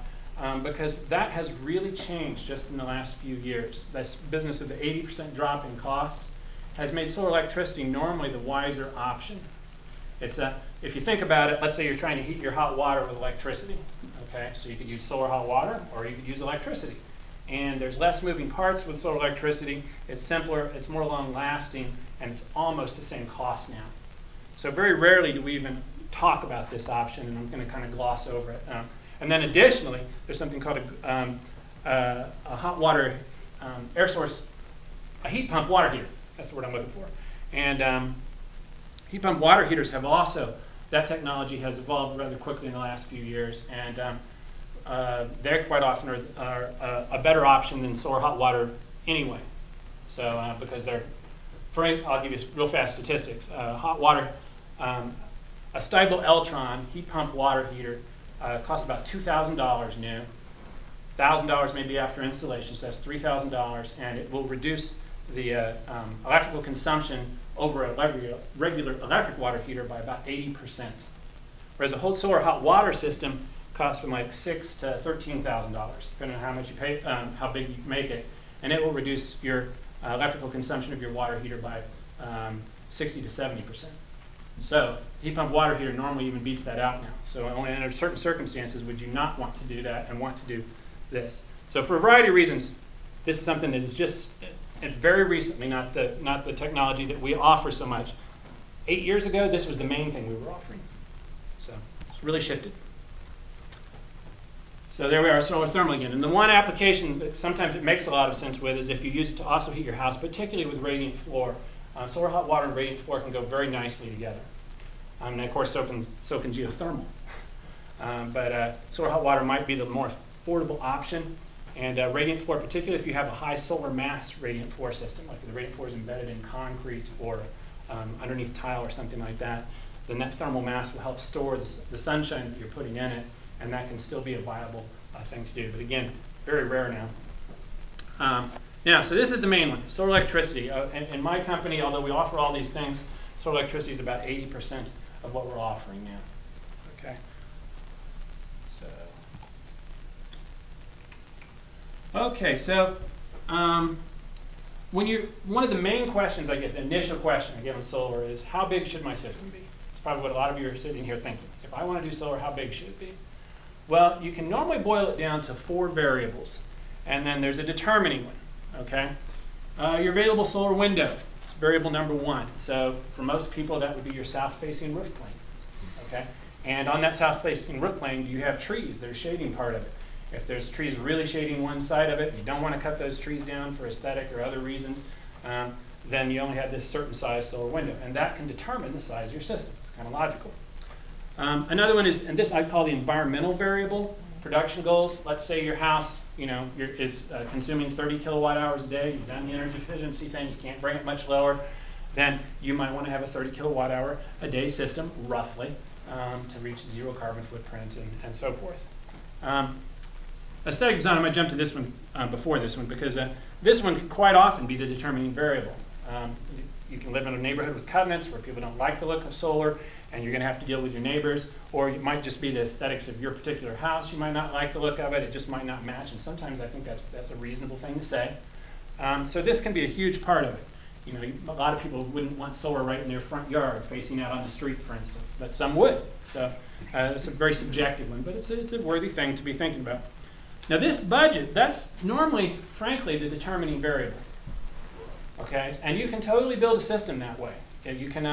J: because that has really changed just in the last few years. This business of the 80% drop in cost has made solar electricity normally the wiser option. It's if you think about it, let's say you're trying to heat your hot water with electricity. Okay, so you could use solar hot water or you could use electricity. And there's less moving parts with solar electricity. It's simpler, it's more long lasting, and it's almost the same cost now. So very rarely do we even talk about this option, and I'm going to kind of gloss over it. And then additionally, there's something called a hot water air source, a heat pump water heater. That's the word I'm looking for. And heat pump water heaters have also, that technology has evolved rather quickly in the last few years, and they quite often are a better option than solar hot water anyway. So because they're, I'll give you real fast statistics. Hot water, a Stiebel Eltron heat pump water heater costs about $2,000 new. $1,000 maybe after installation, so that's $3,000, and it will reduce the electrical consumption over a regular electric water heater by about 80%. Whereas a whole solar hot water system costs from like $6,000 to $13,000, depending on how much you pay, how big you make it, and it will reduce your electrical consumption of your water heater by 60 to 70%. So heat pump water heater normally even beats that out now. So only under certain circumstances would you not want to do that and want to do this. So for a variety of reasons, this is something that is just very recently, not the technology that we offer so much. 8 years ago, this was the main thing we were offering. So it's really shifted. So there we are, solar thermal again. And the one application that sometimes it makes a lot of sense with is if you use it to also heat your house, particularly with radiant floor. Solar hot water and radiant floor can go very nicely together. And of course, so can geothermal. But solar hot water might be the more affordable option. And radiant floor, particularly if you have a high solar mass radiant floor system, like the radiant floor is embedded in concrete or underneath tile or something like that, then that thermal mass will help store the sunshine that you're putting in it, and that can still be a viable thing to do. But again, very rare now. Now, so this is the main one, solar electricity. In my company, although we offer all these things, solar electricity is about 80% of what we're offering now. Okay. So, okay, so one of the main questions I get, the initial question I get on solar is, how big should my system be? It's probably what a lot of you are sitting here thinking. If I want to do solar, how big should it be? Well, you can normally boil it down to 4 variables, and then there's a determining one. Okay, your available solar window is variable number 1. So for most people, that would be your south-facing roof plane. Okay, and on that south-facing roof plane, you have trees that are shading part of it. If there's trees really shading one side of it, and you don't want to cut those trees down for aesthetic or other reasons, then you only have this certain size solar window, and that can determine the size of your system. It's kind of logical. Another one is, and this I call the environmental variable, production goals. Let's say your house, is consuming 30 kilowatt hours a day. You've done the energy efficiency thing. You can't bring it much lower. Then you might want to have a 30 kilowatt hour a day system, roughly, to reach zero carbon footprint and so forth. Aesthetic design, I'm going to jump to this one before this one because this one can quite often be the determining variable. You can live in a neighborhood with covenants where people don't like the look of solar, and you're going to have to deal with your neighbors, or it might just be the aesthetics of your particular house. You might not like the look of it. It just might not match, and sometimes I think that's a reasonable thing to say. So this can be a huge part of it. You know, a lot of people wouldn't want solar right in their front yard, facing out on the street, for instance, but some would. So it's a very subjective one, but it's a worthy thing to be thinking about. Now this budget, that's normally, frankly, the determining variable. Okay, and you can totally build a system that way. You can,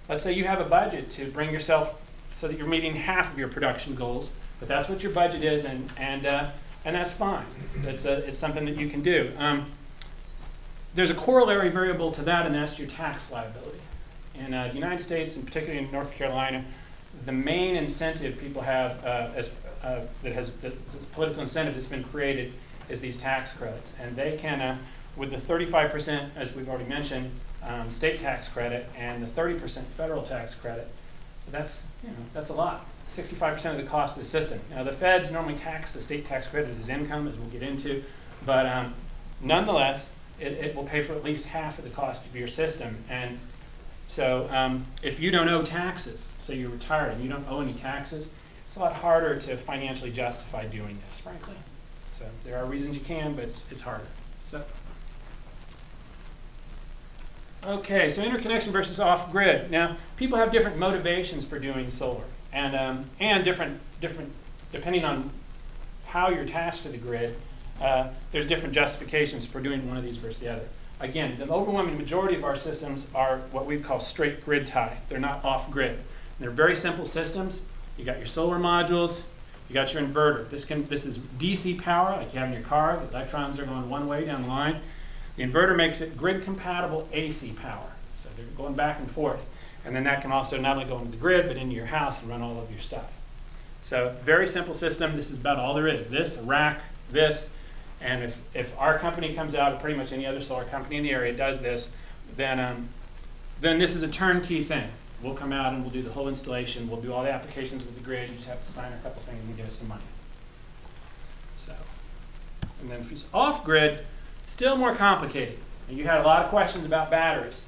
J: let's say you have a budget to bring yourself so that you're meeting half of your production goals, but that's what your budget is, and that's fine. It's something that you can do. There's a corollary variable to that, and that's your tax liability. In the United States, and particularly in North Carolina, the main incentive people have, the political incentive that's been created, is these tax credits, and they can, with the 35%, as we've already mentioned, state tax credit, and the 30% federal tax credit. That's a lot. 65% of the cost of the system. Now the feds normally tax the state tax credit as income, as we'll get into, but nonetheless, it will pay for at least half of the cost of your system. And so if you don't owe taxes, say you're retired and you don't owe any taxes, it's a lot harder to financially justify doing this, frankly. So there are reasons you can, but it's harder. So. Okay, so interconnection versus off-grid. Now, people have different motivations for doing solar, and different depending on how you're attached to the grid. There's different justifications for doing one of these versus the other. Again, the overwhelming majority of our systems are what we call straight grid tie. They're not off-grid. They're very simple systems. You got your solar modules. You got your inverter. This is DC power, like you have in your car. The electrons are going one way down the line. The inverter makes it grid-compatible AC power. So they're going back and forth. And then that can also not only go into the grid, but into your house and run all of your stuff. So very simple system. This is about all there is. This, a rack, this. And if our company comes out, or pretty much any other solar company in the area does this, then this is a turnkey thing. We'll come out and we'll do the whole installation. We'll do all the applications with the grid. You just have to sign a couple things and you give us some money. So, and then if it's off-grid, still more complicated. And you had a lot of questions about batteries.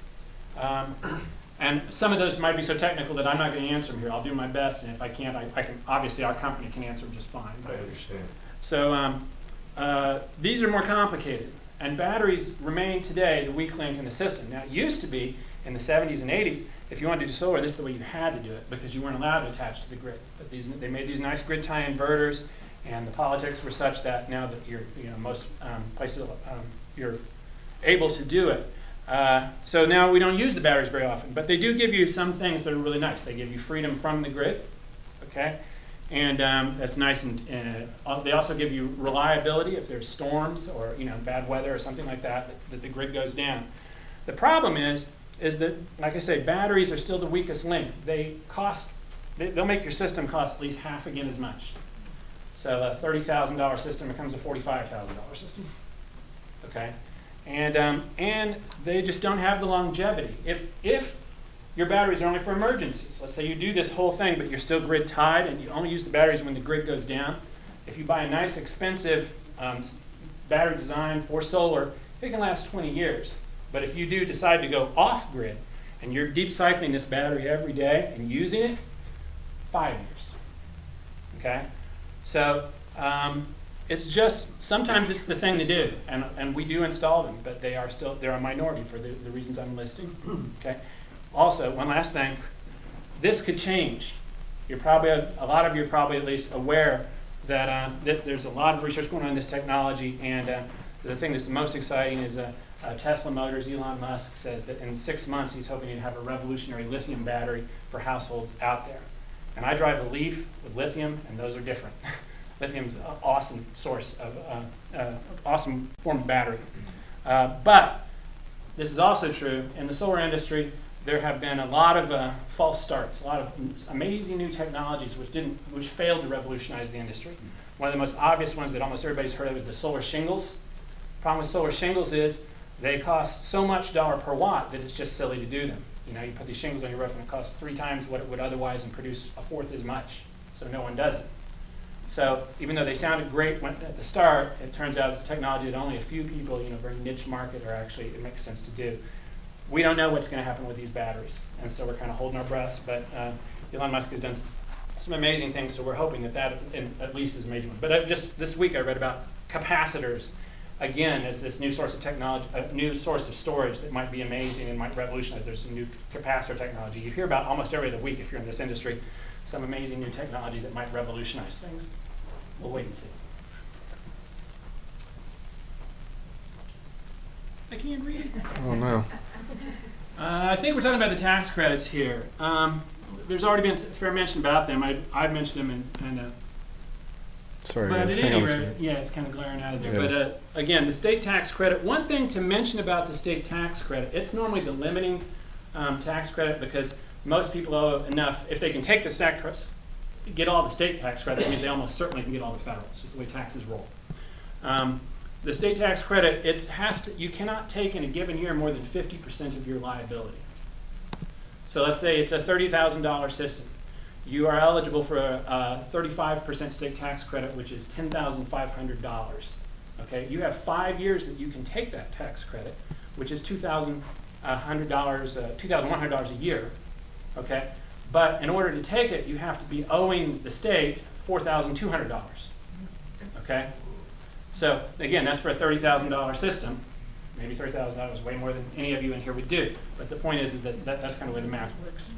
J: And some of those might be so technical that I'm not going to answer them here. I'll do my best, and if I can't, I can. Obviously, our company can answer them just fine.
D: I understand.
J: So these are more complicated. And batteries remain today the weak link in the system. Now, it used to be in the 70s and 80s, if you wanted to do solar, this is the way you had to do it because you weren't allowed to attach to the grid. But they made these nice grid tie inverters, and the politics were such that now that most places you're able to do it. So now we don't use the batteries very often, but they do give you some things that are really nice. They give you freedom from the grid, okay? And that's nice, and they also give you reliability if there's storms or bad weather or something like that the grid goes down. The problem is that, like I say, batteries are still the weakest link. They'll make your system cost at least half again as much. So a $30,000 system becomes a $45,000 system, okay? And they just don't have the longevity. If your batteries are only for emergencies, let's say you do this whole thing, but you're still grid tied and you only use the batteries when the grid goes down, if you buy a nice expensive battery design for solar, it can last 20 years. But if you do decide to go off grid and you're deep cycling this battery every day and using it, 5 years, okay? So it's just, sometimes it's the thing to do, and we do install them, but they're a minority for the reasons I'm listing, okay? Also, one last thing, this could change. A lot of you are probably at least aware that there's a lot of research going on in this technology, and the thing that's the most exciting is Tesla Motors. Elon Musk says that in 6 months he's hoping to have a revolutionary lithium battery for households out there. And I drive a Leaf with lithium, and those are different. Lithium's an awesome source of, awesome form of battery. But this is also true in the solar industry. There have been a lot of false starts, a lot of amazing new technologies which failed to revolutionize the industry. One of the most obvious ones that almost everybody's heard of is the solar shingles. The problem with solar shingles is they cost so much dollar per watt that it's just silly to do them. You put these shingles on your roof and it costs 3 times what it would otherwise and produce 1/4 as much. So no one does it. So even though they sounded great at the start, it turns out it's a technology that only a few people, very niche market, are actually, it makes sense to do. We don't know what's going to happen with these batteries, and so we're kind of holding our breaths, but Elon Musk has done some amazing things, so we're hoping that at least is a major one. But just this week I read about capacitors again, as this new source of technology, a new source of storage that might be amazing and might revolutionize. There's some new capacitor technology. You hear about almost every other week if you're in this industry, some amazing new technology that might revolutionize things. We'll wait and see. I can't read it.
C: Oh no.
J: I think we're talking about the tax credits here. There's already been a fair mention about them. I've mentioned them and
C: Sorry,
J: but
C: guys.
J: at
C: Hang
J: any
C: on a
J: rate,
C: second.
J: yeah, it's kind of glaring out of there.
C: Yeah.
J: But again, the state tax credit, one thing to mention about the state tax credit, it's normally the limiting tax credit because most people owe enough, if they can take the stack get all the state tax credit, that means they almost certainly can get all the federal. It's just the way taxes roll. The state tax credit, you cannot take in a given year more than 50% of your liability. So let's say it's a $30,000 system. You are eligible for a 35% state tax credit, which is $10,500. Okay, you have 5 years that you can take that tax credit, which is $2,100 a year. Okay, but in order to take it, you have to be owing the state $4,200. Okay, so again, that's for a $30,000 system. Maybe $30,000 is way more than any of you in here would do. But the point is that that's kind of the way the math works.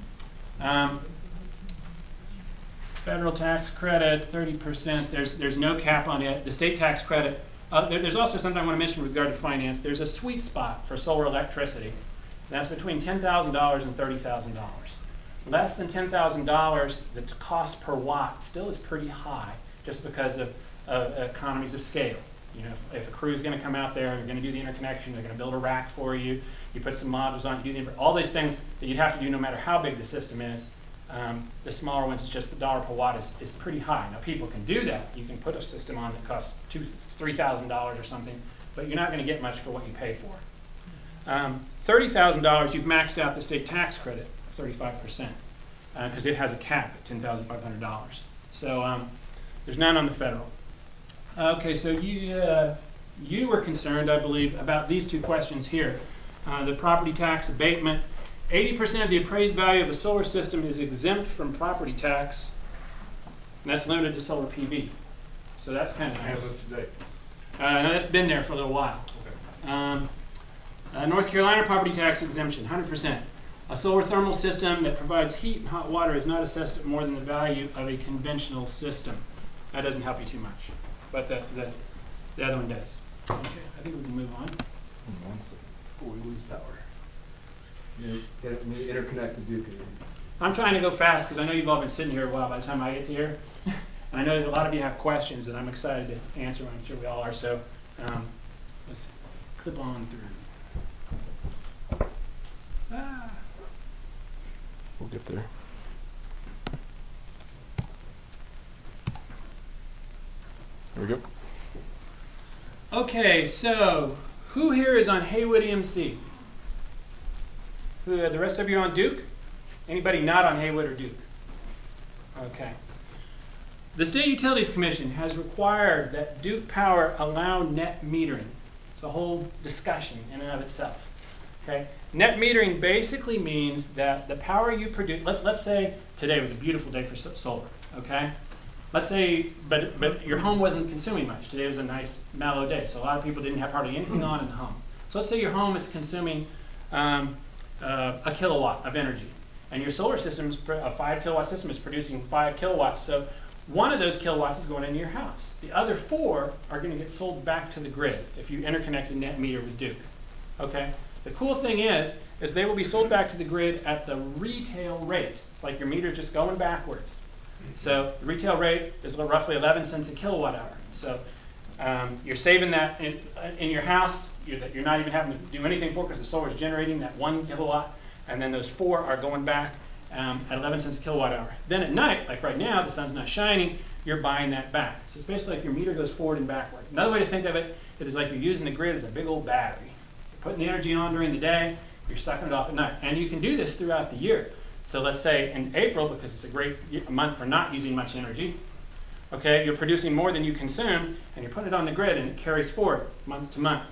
J: Federal tax credit, 30%. There's no cap on it. The state tax credit. There's also something I want to mention with regard to finance. There's a sweet spot for solar electricity. That's between $10,000 and $30,000. Less than $10,000, the cost per watt still is pretty high, just because of economies of scale. You know, if a crew is going to come out there, they're going to do the interconnection, they're going to build a rack for you, you put some modules on, you do all these things that you'd have to do no matter how big the system is. The smaller ones, it's just the dollar per watt is pretty high. Now people can do that. You can put a system on that costs $3,000 or something, but you're not going to get much for what you pay for. $30,000, you've maxed out the state tax credit, 35%, because it has a cap at $10,500. So there's none on the federal. Okay, so you were concerned, I believe, about these two questions here. The property tax abatement. 80% of the appraised value of a solar system is exempt from property tax, and that's limited to solar PV. So that's kind of nice.
F: As of today.
J: No, that's been there for a little while. North Carolina property tax exemption, 100%. A solar thermal system that provides heat and hot water is not assessed at more than the value of a conventional system. That doesn't help you too much, but the other one does. Okay, I think we can move on.
C: Before we lose power. Interconnect to Duke.
J: I'm trying to go fast because I know you've all been sitting here a while by the time I get to here. And I know that a lot of you have questions that I'm excited to answer. I'm sure we all are. So let's clip on through.
C: We'll get there. There we go.
J: Okay, so who here is on Haywood EMC? The rest of you on Duke? Anybody not on Haywood or Duke? Okay. The State Utilities Commission has required that Duke Power allow net metering. It's a whole discussion in and of itself. Okay. Net metering basically means that the power you produce. Let's say today was a beautiful day for solar. Okay. Let's say, but your home wasn't consuming much. Today was a nice mellow day, so a lot of people didn't have hardly anything on in the home. So let's say your home is consuming a kilowatt of energy, and your solar system, a 5 kilowatt system, is producing 5 kilowatts. So one of those kilowatts is going into your house. The other 4 are going to get sold back to the grid if you interconnect a net meter with Duke. Okay. The cool thing is they will be sold back to the grid at the retail rate. It's like your meter just going backwards. So the retail rate is roughly 11 cents a kilowatt hour. So you're saving that in your house. You're not even having to do anything for it because the solar is generating that 1 kilowatt, and then those 4 are going back at 11 cents a kilowatt hour. Then at night, like right now, the sun's not shining, you're buying that back. So it's basically like your meter goes forward and backward. Another way to think of it is it's like you're using the grid as a big old battery. You're putting the energy on during the day, you're sucking it off at night. And you can do this throughout the year. So let's say in April, because it's a great month for not using much energy, okay, you're producing more than you consume, and you're putting it on the grid, and it carries forward month to month.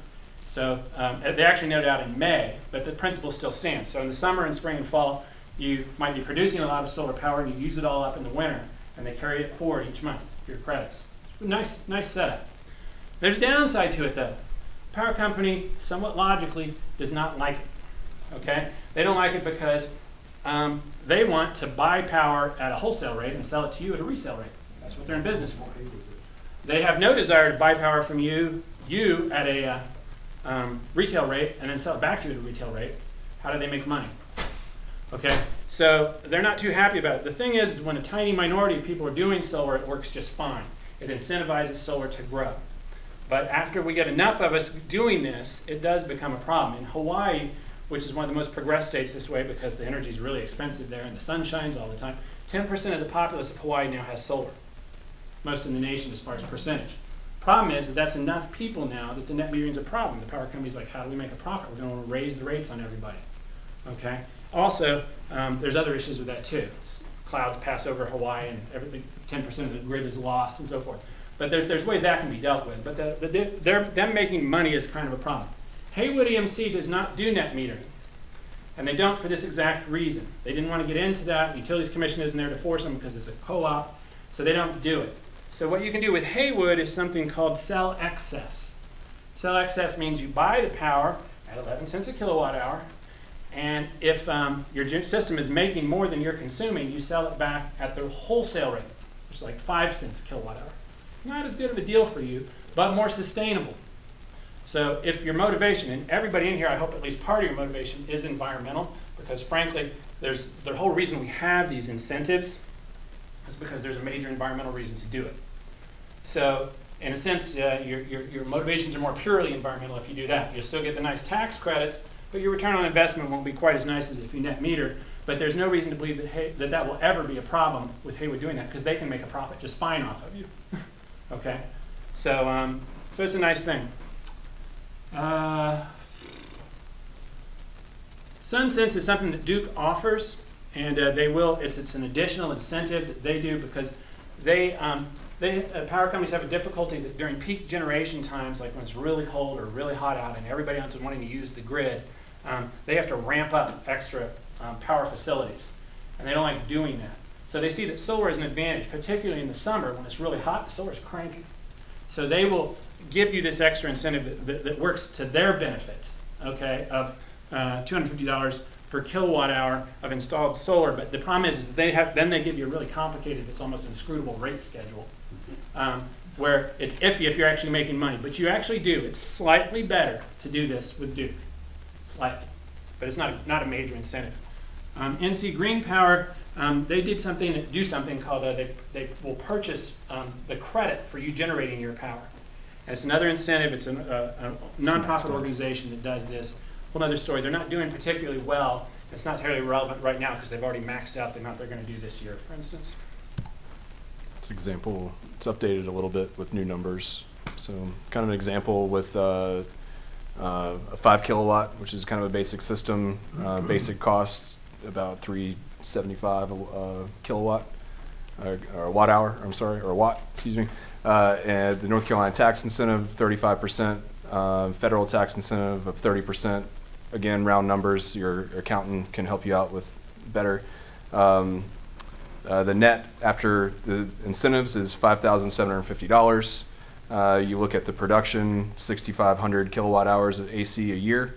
J: So they actually note it out in May, but the principle still stands. So in the summer and spring and fall, you might be producing a lot of solar power, and you use it all up in the winter, and they carry it forward each month for your credits. Nice setup. There's a downside to it, though. power company, somewhat logically, does not like it, okay? They don't like it because they want to buy power at a wholesale rate and sell it to you at a resale rate. That's what they're in business for. They have no desire to buy power from you at a retail rate and then sell it back to you at a retail rate. How do they make money? Okay, so they're not too happy about it. The thing is when a tiny minority of people are doing solar, it works just fine. It incentivizes solar to grow. But after we get enough of us doing this, it does become a problem. In Hawaii, which is one of the most progressed states this way because the energy is really expensive there and the sun shines all the time, 10% of the populace of Hawaii now has solar. Most in the nation as far as percentage. Problem is that's enough people now that the net metering is a problem. The power company's like, how do we make a profit? We're going to raise the rates on everybody. Okay. Also, there's other issues with that too. Clouds pass over Hawaii and everything, 10% of the grid is lost and so forth. But there's ways that can be dealt with. But them making money is kind of a problem. Haywood EMC does not do net metering. And they don't for this exact reason. They didn't want to get into that. The Utilities Commission isn't there to force them because it's a co-op. So they don't do it. So what you can do with Haywood is something called sell excess. Sell excess means you buy the power at 11 cents a kilowatt hour. And if your system is making more than you're consuming, you sell it back at the wholesale rate, which is like 5 cents a kilowatt hour. Not as good of a deal for you, but more sustainable. So if your motivation, and everybody in here, I hope at least part of your motivation is environmental, because frankly, there's the whole reason we have these incentives is because there's a major environmental reason to do it. So in a sense, your motivations are more purely environmental if you do that. You'll still get the nice tax credits, but your return on investment won't be quite as nice as if you net meter. But there's no reason to believe that that will ever be a problem with Haywood doing that, because they can make a profit just fine off of you. Okay, so it's a nice thing. SunSense is something that Duke offers, and it's an additional incentive that they do because power companies have a difficulty that during peak generation times, like when it's really cold or really hot out and everybody else is wanting to use the grid, they have to ramp up extra power facilities, and they don't like doing that. So they see that solar is an advantage, particularly in the summer when it's really hot, the solar's cranky. So they will give you this extra incentive that works to their benefit, okay, of $250 per kilowatt hour of installed solar. But the problem is then they give you a really complicated, it's almost an inscrutable rate schedule, where it's iffy if you're actually making money. But you actually do. It's slightly better to do this with Duke, slightly, but it's not a major incentive. NC Green Power, they do something called they will purchase the credit for you generating your power. And it's another incentive. It's a nonprofit organization that does this. Whole other story. They're not doing particularly well. It's not terribly relevant right now because they've already maxed out the amount they're going to do this year, for instance.
C: It's an example. It's updated a little bit with new numbers. So kind of an example with a 5 kilowatt, which is kind of a basic system, basic cost about $3.75 kilowatt or watt hour. I'm sorry, or watt. Excuse me. And the North Carolina tax incentive 35%, federal tax incentive of 30%. Again, round numbers. Your accountant can help you out with better. The net after the incentives is $5,750. You look at the production, 6,500 kilowatt hours of AC a year.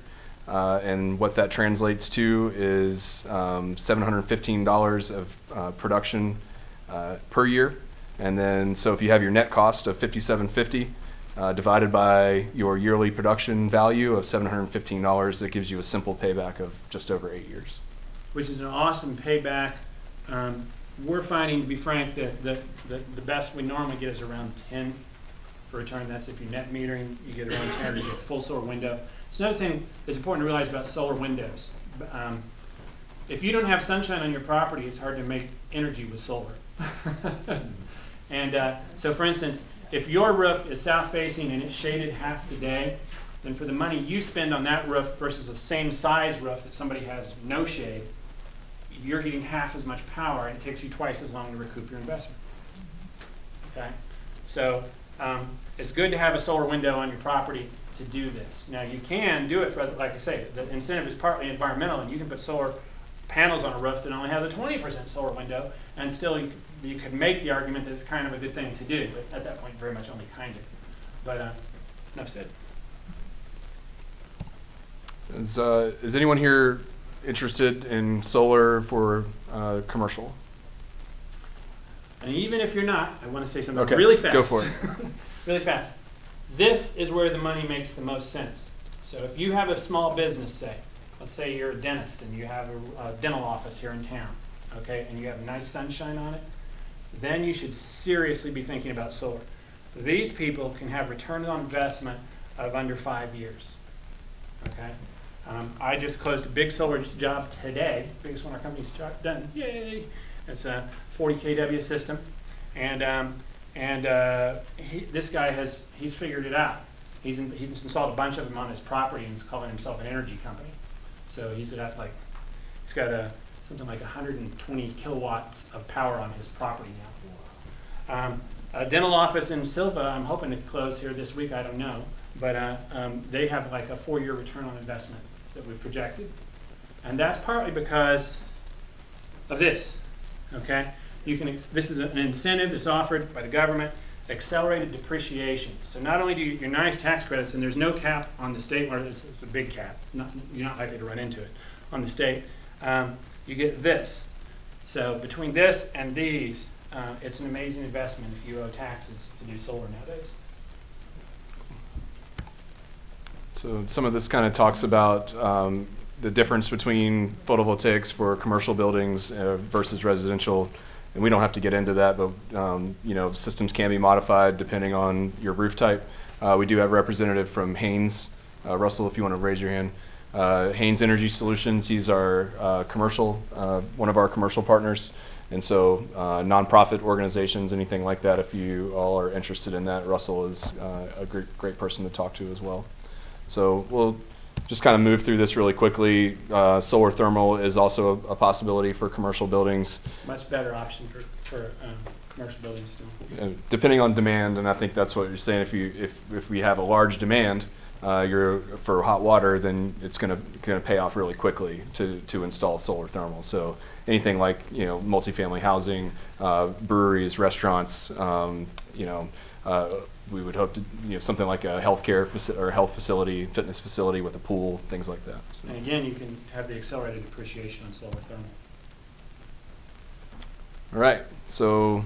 C: And what that translates to is $715 of production per year. And then, so if you have your net cost of $5,750 divided by your yearly production value of $715, that gives you a simple payback of just over 8 years.
J: Which is an awesome payback. We're finding, to be frank, that the best we normally get is around 10 for return. That's if you net metering, you get around 10, or you get a full solar window. So another thing that's important to realize about solar windows. If you don't have sunshine on your property, it's hard to make energy with solar. And so for instance, if your roof is south facing and it's shaded half the day, then for the money you spend on that roof versus the same size roof that somebody has no shade, you're getting half as much power and it takes you twice as long to recoup your investment. Okay? So it's good to have a solar window on your property to do this. Now you can do it for, like I say, the incentive is partly environmental, and you can put solar panels on a roof that only have a 20% solar window, and still you could make the argument that it's kind of a good thing to do, but at that point very much only kind of. But enough said.
C: Is anyone here interested in solar for commercial?
J: And even if you're not, I want to say something
C: Okay,
J: really fast.
C: go for it.
J: Really fast. This is where the money makes the most sense. So if you have a small business, say, let's say you're a dentist and you have a dental office here in town, okay, and you have nice sunshine on it, then you should seriously be thinking about solar. These people can have return on investment of under 5 years, okay? I just closed a big solar job today, biggest one our company's done, yay! It's a 40 kW system, and this guy he's figured it out. He's installed a bunch of them on his property and he's calling himself an energy company. So he's got something like 120 kilowatts of power on his property now. A dental office in Silva, I'm hoping to close here this week, I don't know, but they have like a 4-year return on investment that we've projected. And that's partly because of this, okay? This is an incentive that's offered by the government, accelerated depreciation. So not only do you your nice tax credits, and there's no cap on the state, or it's a big cap, you're not likely to run into it on the state, you get this. So between this and these, it's an amazing investment if you owe taxes to do solar nowadays.
C: So some of this kind of talks about the difference between photovoltaics for commercial buildings versus residential. And we don't have to get into that, but systems can be modified depending on your roof type. We do have a representative from Haynes. Russell, if you want to raise your hand. Haynes Energy Solutions, he's our one of our commercial partners. And so nonprofit organizations, anything like that, if you all are interested in that, Russell is a great person to talk to as well. So we'll just kind of move through this really quickly. Solar thermal is also a possibility for commercial buildings.
J: Much better option for commercial buildings still.
C: Depending on demand, and I think that's what you're saying. If we have a large demand, for hot water, then it's going to pay off really quickly to install solar thermal. So anything like multifamily housing, breweries, restaurants, we would hope to something like a health facility, fitness facility with a pool, things like that. So.
J: And again, you can have the accelerated depreciation on solar thermal.
C: All right, so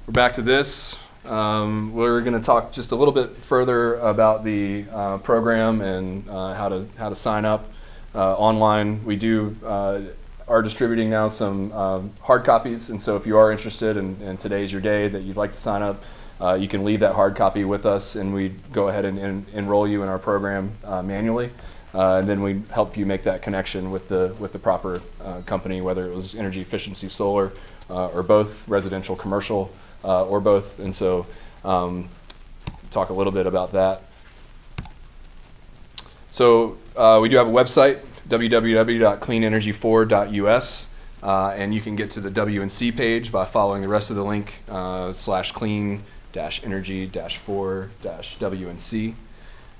C: we're back to this. We're going to talk just a little bit further about the program and how to sign up online. We are distributing now some hard copies, and so if you are interested and today's your day that you'd like to sign up, you can leave that hard copy with us, and we go ahead and enroll you in our program manually, and then we help you make that connection with the proper company, whether it was energy efficiency solar or both, residential, commercial, or both. And so talk a little bit about that. So we do have a website, www.cleanenergy4.us, and you can get to the WNC page by following the rest of the link, /clean-energy-4-WNC.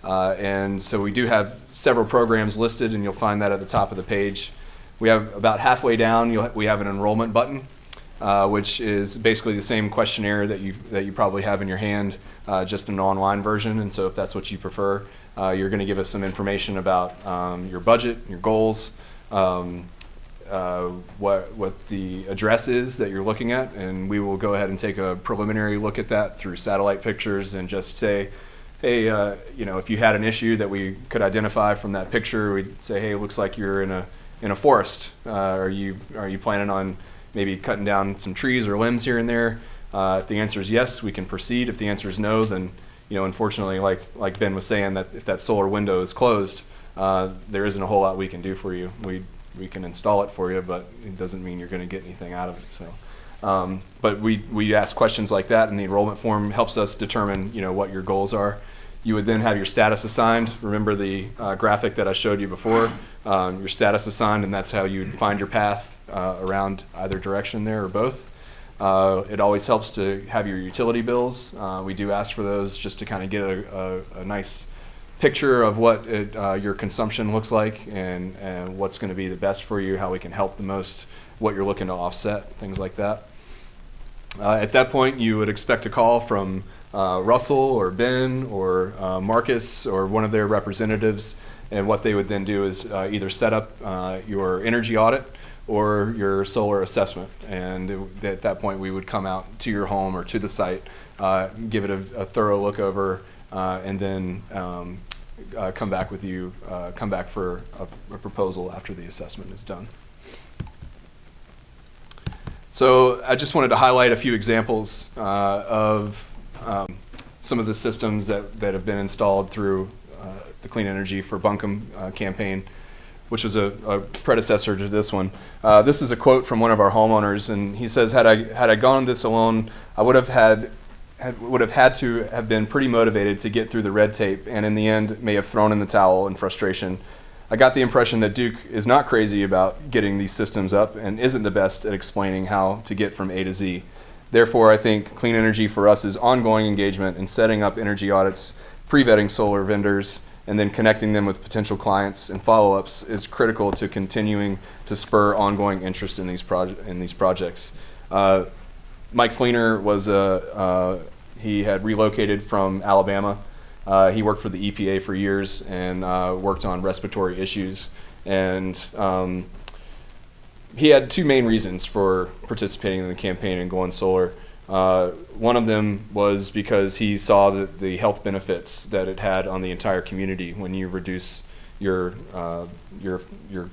C: And so we do have several programs listed, and you'll find that at the top of the page. We have about halfway down, we have an enrollment button, which is basically the same questionnaire that you probably have in your hand, just an online version. And so if that's what you prefer, you're going to give us some information about your budget, your goals, what the address is that you're looking at, and we will go ahead and take a preliminary look at that through satellite pictures and just say, hey, if you had an issue that we could identify from that picture, we'd say, hey, it looks like you're in a forest. Are you planning on maybe cutting down some trees or limbs here and there? If the answer is yes, we can proceed. If the answer is no, then unfortunately, like Ben was saying, that if that solar window is closed, there isn't a whole lot we can do for you. We can install it for you, but it doesn't mean you're going to get anything out of it. So, but we ask questions like that, and the enrollment form helps us determine what your goals are. You would then have your status assigned. Remember the graphic that I showed you before? Your status assigned, and that's how you'd find your path around either direction there or both. It always helps to have your utility bills. We do ask for those just to kind of get a nice picture of what your consumption looks like and what's going to be the best for you, how we can help the most, what you're looking to offset, things like that. At that point, you would expect a call from Russell or Ben or Marcus or one of their representatives, And what they would then do is either set up your energy audit or your solar assessment. And at that point, we would come out to your home or to the site, give it a thorough look over, and then come back for a proposal after the assessment is done. So I just wanted to highlight a few examples of some of the systems that have been installed through the Clean Energy for Buncombe campaign, which was a predecessor to this one. This is a quote from one of our homeowners, and he says, had I gone this alone, I would have had to have been pretty motivated to get through the red tape, and in the end may have thrown in the towel in frustration. I got the impression that Duke is not crazy about getting these systems up and isn't the best at explaining how to get from A to Z. Therefore, I think Clean Energy for us is ongoing engagement in setting up energy audits, pre-vetting solar vendors, and then connecting them with potential clients and follow-ups is critical to continuing to spur ongoing interest in these projects. Mike Fleener he had relocated from Alabama. He worked for the EPA for years and worked on respiratory issues. And he had two main reasons for participating in the campaign and going solar. One of them was because he saw the health benefits that it had on the entire community when you reduce your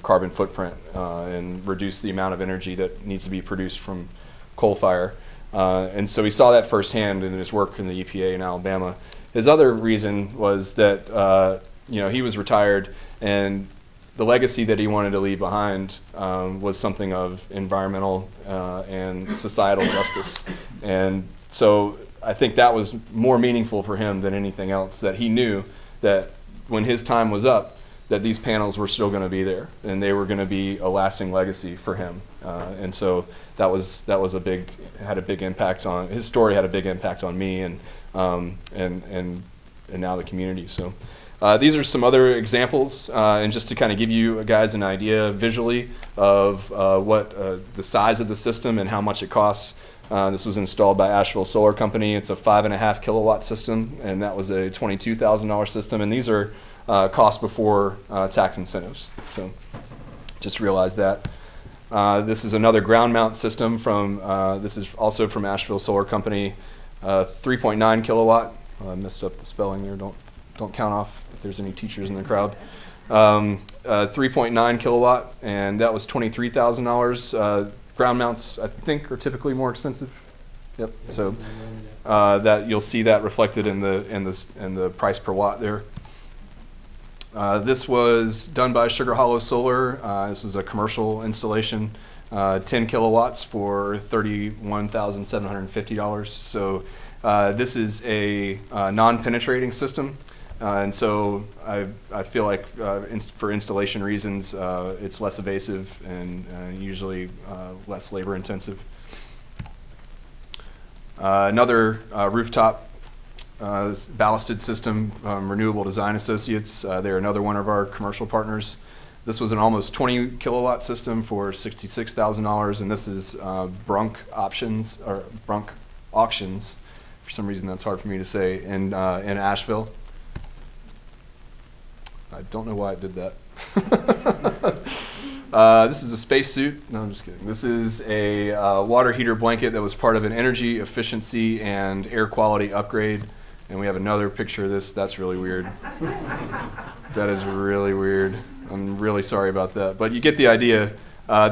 C: carbon footprint and reduce the amount of energy that needs to be produced from coal fire. And so he saw that firsthand in his work in the EPA in Alabama. His other reason was that he was retired, and the legacy that he wanted to leave behind was something of environmental and societal justice. And so I think that was more meaningful for him than anything else, that he knew that when his time was up, that these panels were still going to be there, and they were going to be a lasting legacy for him. And so that had a big impact on his story. Had a big impact on me and now the community. So these are some other examples, and just to kind of give you guys an idea visually of what the size of the system and how much it costs. This was installed by Asheville Solar Company. It's a 5.5 kilowatt system, and that was a $22,000 system. And these are cost before tax incentives. So just realize that. This is another ground mount system this is also from Asheville Solar Company, 3.9 kilowatt. I messed up the spelling there. Don't count off if there's any teachers in the crowd. 3.9 kilowatt, and that was $23,000. Ground mounts, I think, are typically more expensive. Yep. So that you'll see that reflected in the price per watt there. This was done by Sugar Hollow Solar. This was a commercial installation, 10 kilowatts for $31,750. So this is a non-penetrating system, and so I feel like for installation reasons, it's less evasive and usually less labor intensive. Another rooftop ballasted system, Renewable Design Associates. They're another one of our commercial partners. This was an almost 20 kilowatt system for $66,000, and this is Brunk Auctions. For some reason, that's hard for me to say. In Asheville. I don't know why I did that. This is a spacesuit. No, I'm just kidding. This is a water heater blanket that was part of an energy efficiency and air quality upgrade. And we have another picture of this. That's really weird. That is really weird. I'm really sorry about that. But you get the idea.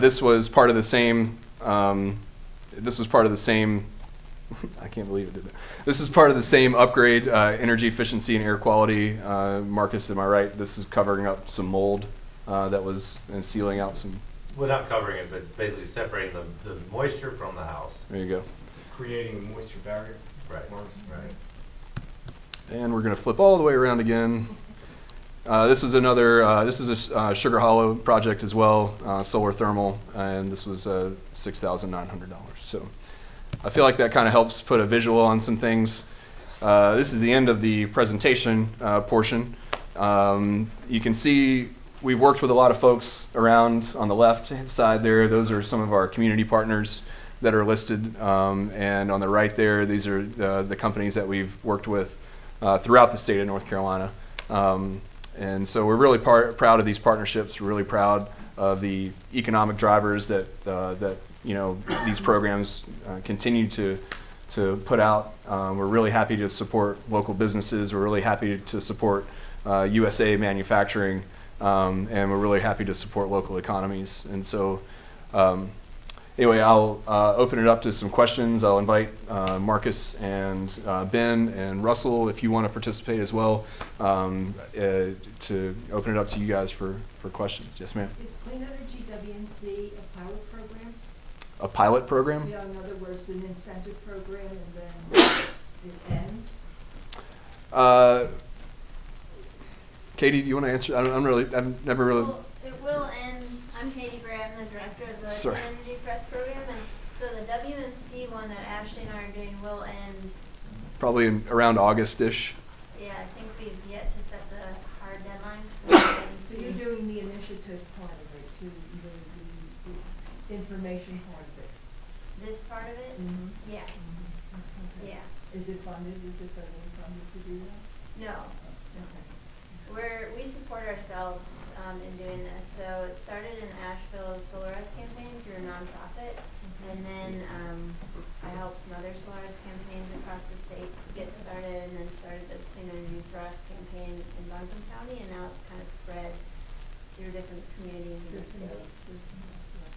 C: This was part of the same. I can't believe it did that. This is part of the same upgrade, energy efficiency and air quality. Marcus, am I right? This is covering up some mold that was and sealing out some.
I: Well, not covering it, but basically separating the moisture from the house.
C: There you go.
D: Creating a moisture barrier.
I: Right.
D: Right.
C: And we're going to flip all the way around again. This was another. This is a Sugar Hollow project as well, solar thermal, and this was $6,900. So I feel like that kind of helps put a visual on some things. This is the end of the presentation portion. You can see we've worked with a lot of folks around on the left side there. Those are some of our community partners that are listed. And on the right there, these are the companies that we've worked with throughout the state of North Carolina. And so we're really proud of these partnerships. We're really proud of the economic drivers that these programs continue to put out. We're really happy to support local businesses. We're really happy to support USA manufacturing, and we're really happy to support local economies. And so anyway, I'll open it up to some questions. I'll invite Marcus and Ben and Russell, if you want to participate as well, to open it up to you guys for questions. Yes, ma'am.
K: Is Clean Energy WNC a pilot program?
C: A pilot program?
K: Yeah, in other words, an incentive program and then it ends?
C: Katie, do you want to answer? I've never really.
L: Well, it will end. I'm Katie Graham, the director of the
C: Sorry.
L: Clean Energy Press program, and so the WNC one that Ashley and I are doing will end.
C: Probably around August-ish.
L: Yeah, I think we've yet to set the hard deadline. So
K: So you're doing the initiative part of it too, the information part of it?
L: this part of it,
K: Mm-hmm.
L: yeah,
K: Okay.
L: yeah.
K: Is it funded? Is it federally funded to do that?
L: No,
K: Okay.
L: we support ourselves in doing this. So it started in Asheville Solarize campaign through a nonprofit, and then I helped some other Solarize campaigns across the state get started, and then started this Clean Energy for Us campaign in Buncombe County, and now it's kind of spread through different communities in the state.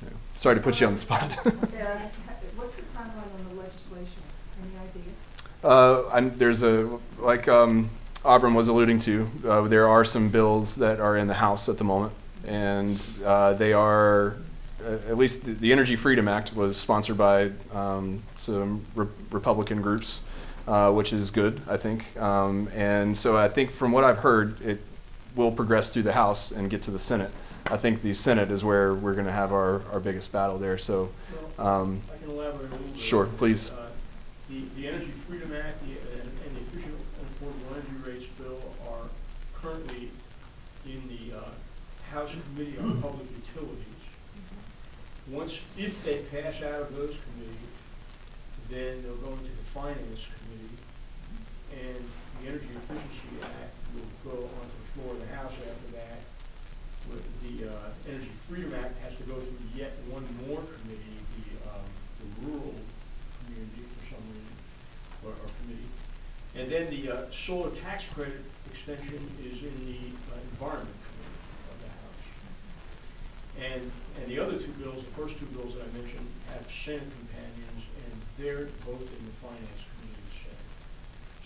C: Yeah. Sorry to put you on the spot.
K: What's the timeline on the legislation? Any idea?
C: There's like Abram was alluding to, there are some bills that are in the House at the moment, and they are, at least the Energy Freedom Act was sponsored by some Republican groups, which is good, I think. And so I think from what I've heard, it will progress through the House and get to the Senate. I think the Senate is where we're going to have our biggest battle there. So,
A: I can elaborate a little bit.
C: Sure, please.
A: The Energy Freedom Act and the Efficient and Affordable Energy Rates Bill are currently in the House Committee on Public Utilities. If they pass out of those committees, then they'll go into the Finance Committee, and the Energy Efficiency Act will go onto the floor of the House after that. The Energy Freedom Act has to go through yet one more committee, the Rural Community for some reason, or committee. And then the solar tax credit extension is in the Environment Committee of the House. And the other two bills, the first two bills that I mentioned, have Senate companions, and they're both in the Finance Committee of the Senate.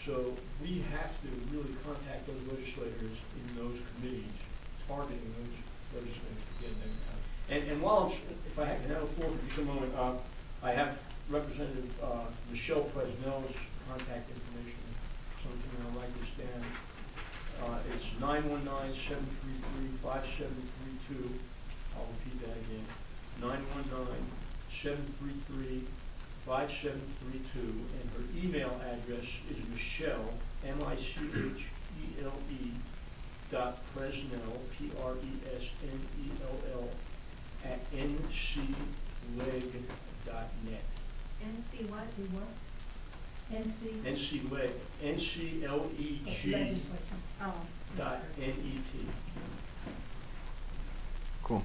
A: So we have to really contact those legislators in those committees, targeting those legislators to get them out. And while if I can have a floor for just a moment, I have Representative Michelle Presnell's contact information. Something I'll write this down. It's 919-733-5732. I'll repeat that again. 919-733-5732. And her email address is Michelle, M-I-C-H-E-L-E, .Presnell, Presnell, @ncleg.net.
K: NC what? NC?
A: NCLEG, N-C-L-E-G
K: Legislature. Oh.
A: .net.
C: Cool.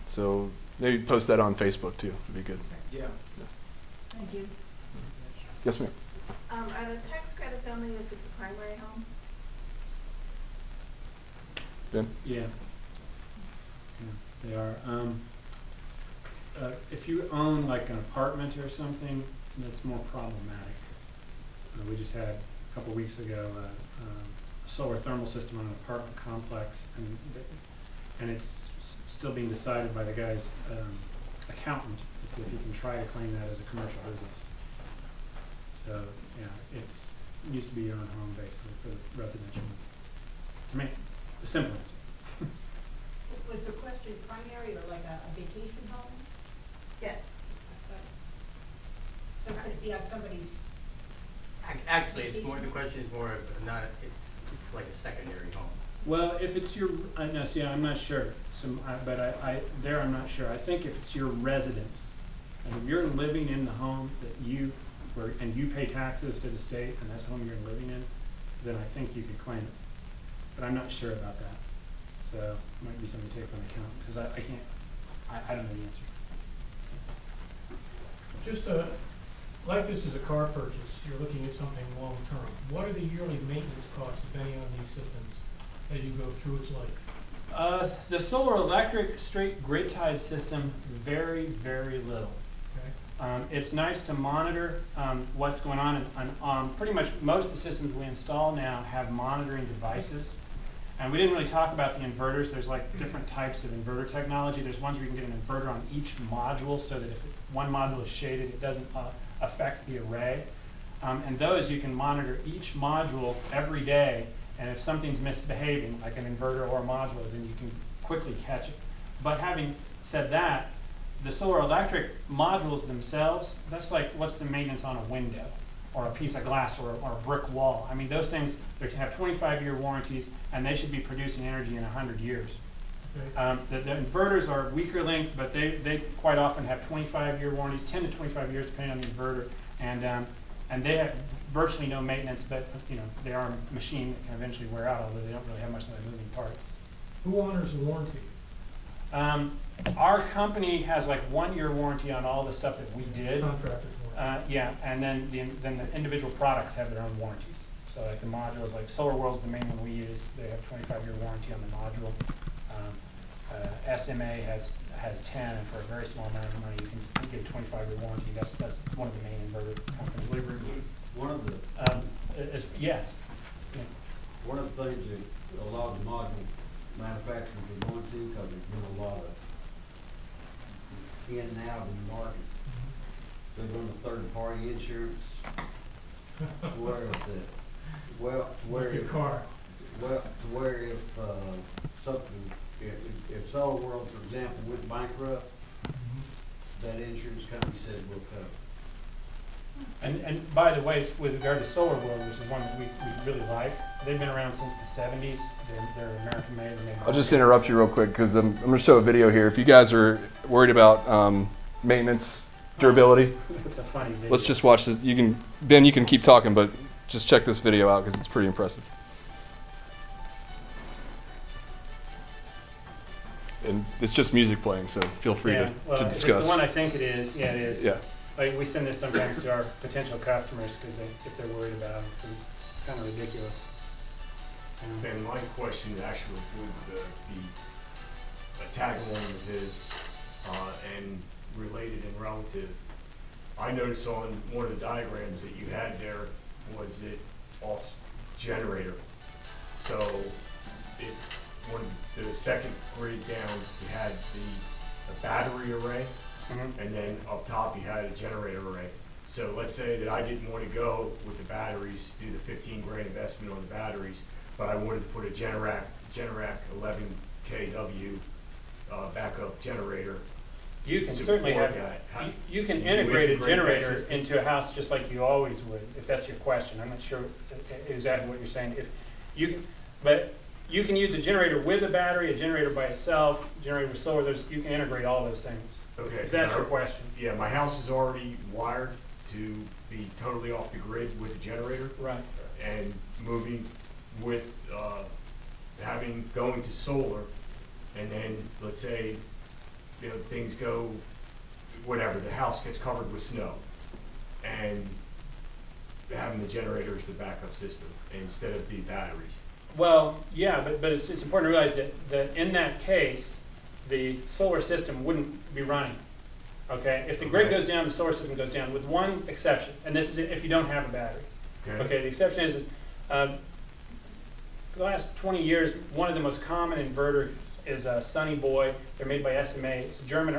C: So maybe post that on Facebook too. Would be good.
A: Yeah.
K: Thank you.
C: Yes, ma'am.
B: Are the tax credits only if it's a primary home?
C: Ben?
J: Yeah. They are. If you own like an apartment or something, that's more problematic. We just had a couple weeks ago a solar thermal system on an apartment complex, and it's still being decided by the guy's accountant as to if he can try to claim that as a commercial business. So yeah, it needs to be your own home basically for the residential. To me, the simple answer.
K: Was the question primary or like a vacation home?
B: Yes.
K: So could it be on somebody's?
E: Actually, it's more, the question is more of not, it's like a secondary home.
J: Well, if it's your, I'm not sure. I'm not sure. I think if it's your residence, and if you're living in the home that and you pay taxes to the state, and that's the home you're living in, then I think you could claim it. but I'm not sure about that. So it might be something to take on account, because I can't, I don't know the answer.
M: Just like this is a car purchase, you're looking at something long-term. What are the yearly maintenance costs, if any, on these systems as you go through its life?
J: The solar electric straight grid tied system, very, very little.
M: Okay.
J: It's nice to monitor what's going on, and pretty much most of the systems we install now have monitoring devices. And we didn't really talk about the inverters. There's like different types of inverter technology. There's ones where you can get an inverter on each module so that if one module is shaded, it doesn't affect the array. And those you can monitor each module every day, and if something's misbehaving, like an inverter or a module, then you can quickly catch it. But having said that, the solar electric modules themselves, that's like what's the maintenance on a window or a piece of glass or a brick wall. I mean, those things, they have 25-year warranties, and they should be producing energy in 100 years.
M: Okay.
J: The inverters are weaker linked, but they quite often have 25-year warranties, 10 to 25 years depending on the inverter, and they have virtually no maintenance, but they are a machine that can eventually wear out, although they don't really have much of the moving parts.
M: Who honors the warranty?
J: Our company has like 1-year warranty on all the stuff that we did.
M: Contractors warranty.
J: Yeah, and then the individual products have their own warranties. So like the modules, like SolarWorld's the main one we use. They have 25-year warranty on the module. SMA has 10, and for a very small amount of money, you can get a 25-year warranty. That's one of the main inverter companies.
N: One of the
J: Yes. Yeah.
N: one of the things that a lot of the module manufacturers are going to, because there's been a lot of in and out in the market, they're doing a third-party insurance. Where is that? Well, where
M: Like a car.
N: well, where if something, if SolarWorld, for example, went bankrupt, that insurance company said we'll cover.
J: And by the way, with regard to SolarWorld, which is one that we really like, they've been around since the 70s. They're American made.
C: I'll just interrupt you real quick because I'm going to show a video here. If you guys are worried about maintenance, durability,
J: It's a funny video.
C: let's just watch this. Ben, you can keep talking, but just check this video out because it's pretty impressive. And it's just music playing, so feel free to
J: If it's
C: discuss.
J: the one I think it is, yeah, it is.
C: Yeah.
J: Like we send this sometimes to our potential customers because if they're worried about them, 'cause it's kind of ridiculous.
D: And my question actually would be a tag along with his, and related and relative. I noticed on one of the diagrams that you had there was it off generator. So the second grade down, you had the battery array, and then up top you had a generator array. So let's say that I didn't want to go with the batteries, do the 15 grand investment on the batteries, but I wanted to put a Generac 11 kW backup generator.
J: You can
D: support
J: certainly have,
D: that.
J: you can
D: you
J: integrate a
D: integrate that
J: generator
D: system?
J: into a house just like you always would, if that's your question. I'm not sure exactly what you're saying. But you can use a generator with a battery, a generator by itself, generator with solar. You can integrate all those things.
D: Okay.
J: If that's your question.
D: Yeah, my house is already wired to be totally off the grid with a generator.
J: Right.
D: And moving with, going to solar, and then, let's say, things go, whatever, the house gets covered with snow, and having the generator as the backup system instead of the batteries.
J: Well, yeah, but it's important to realize that in that case, the solar system wouldn't be running. Okay, if the grid goes down, the solar system goes down, with one exception, and this is if you don't have a battery. Okay, the exception is for the last 20 years, one of the most common inverters is a Sunny Boy. They're made by SMA. It's a German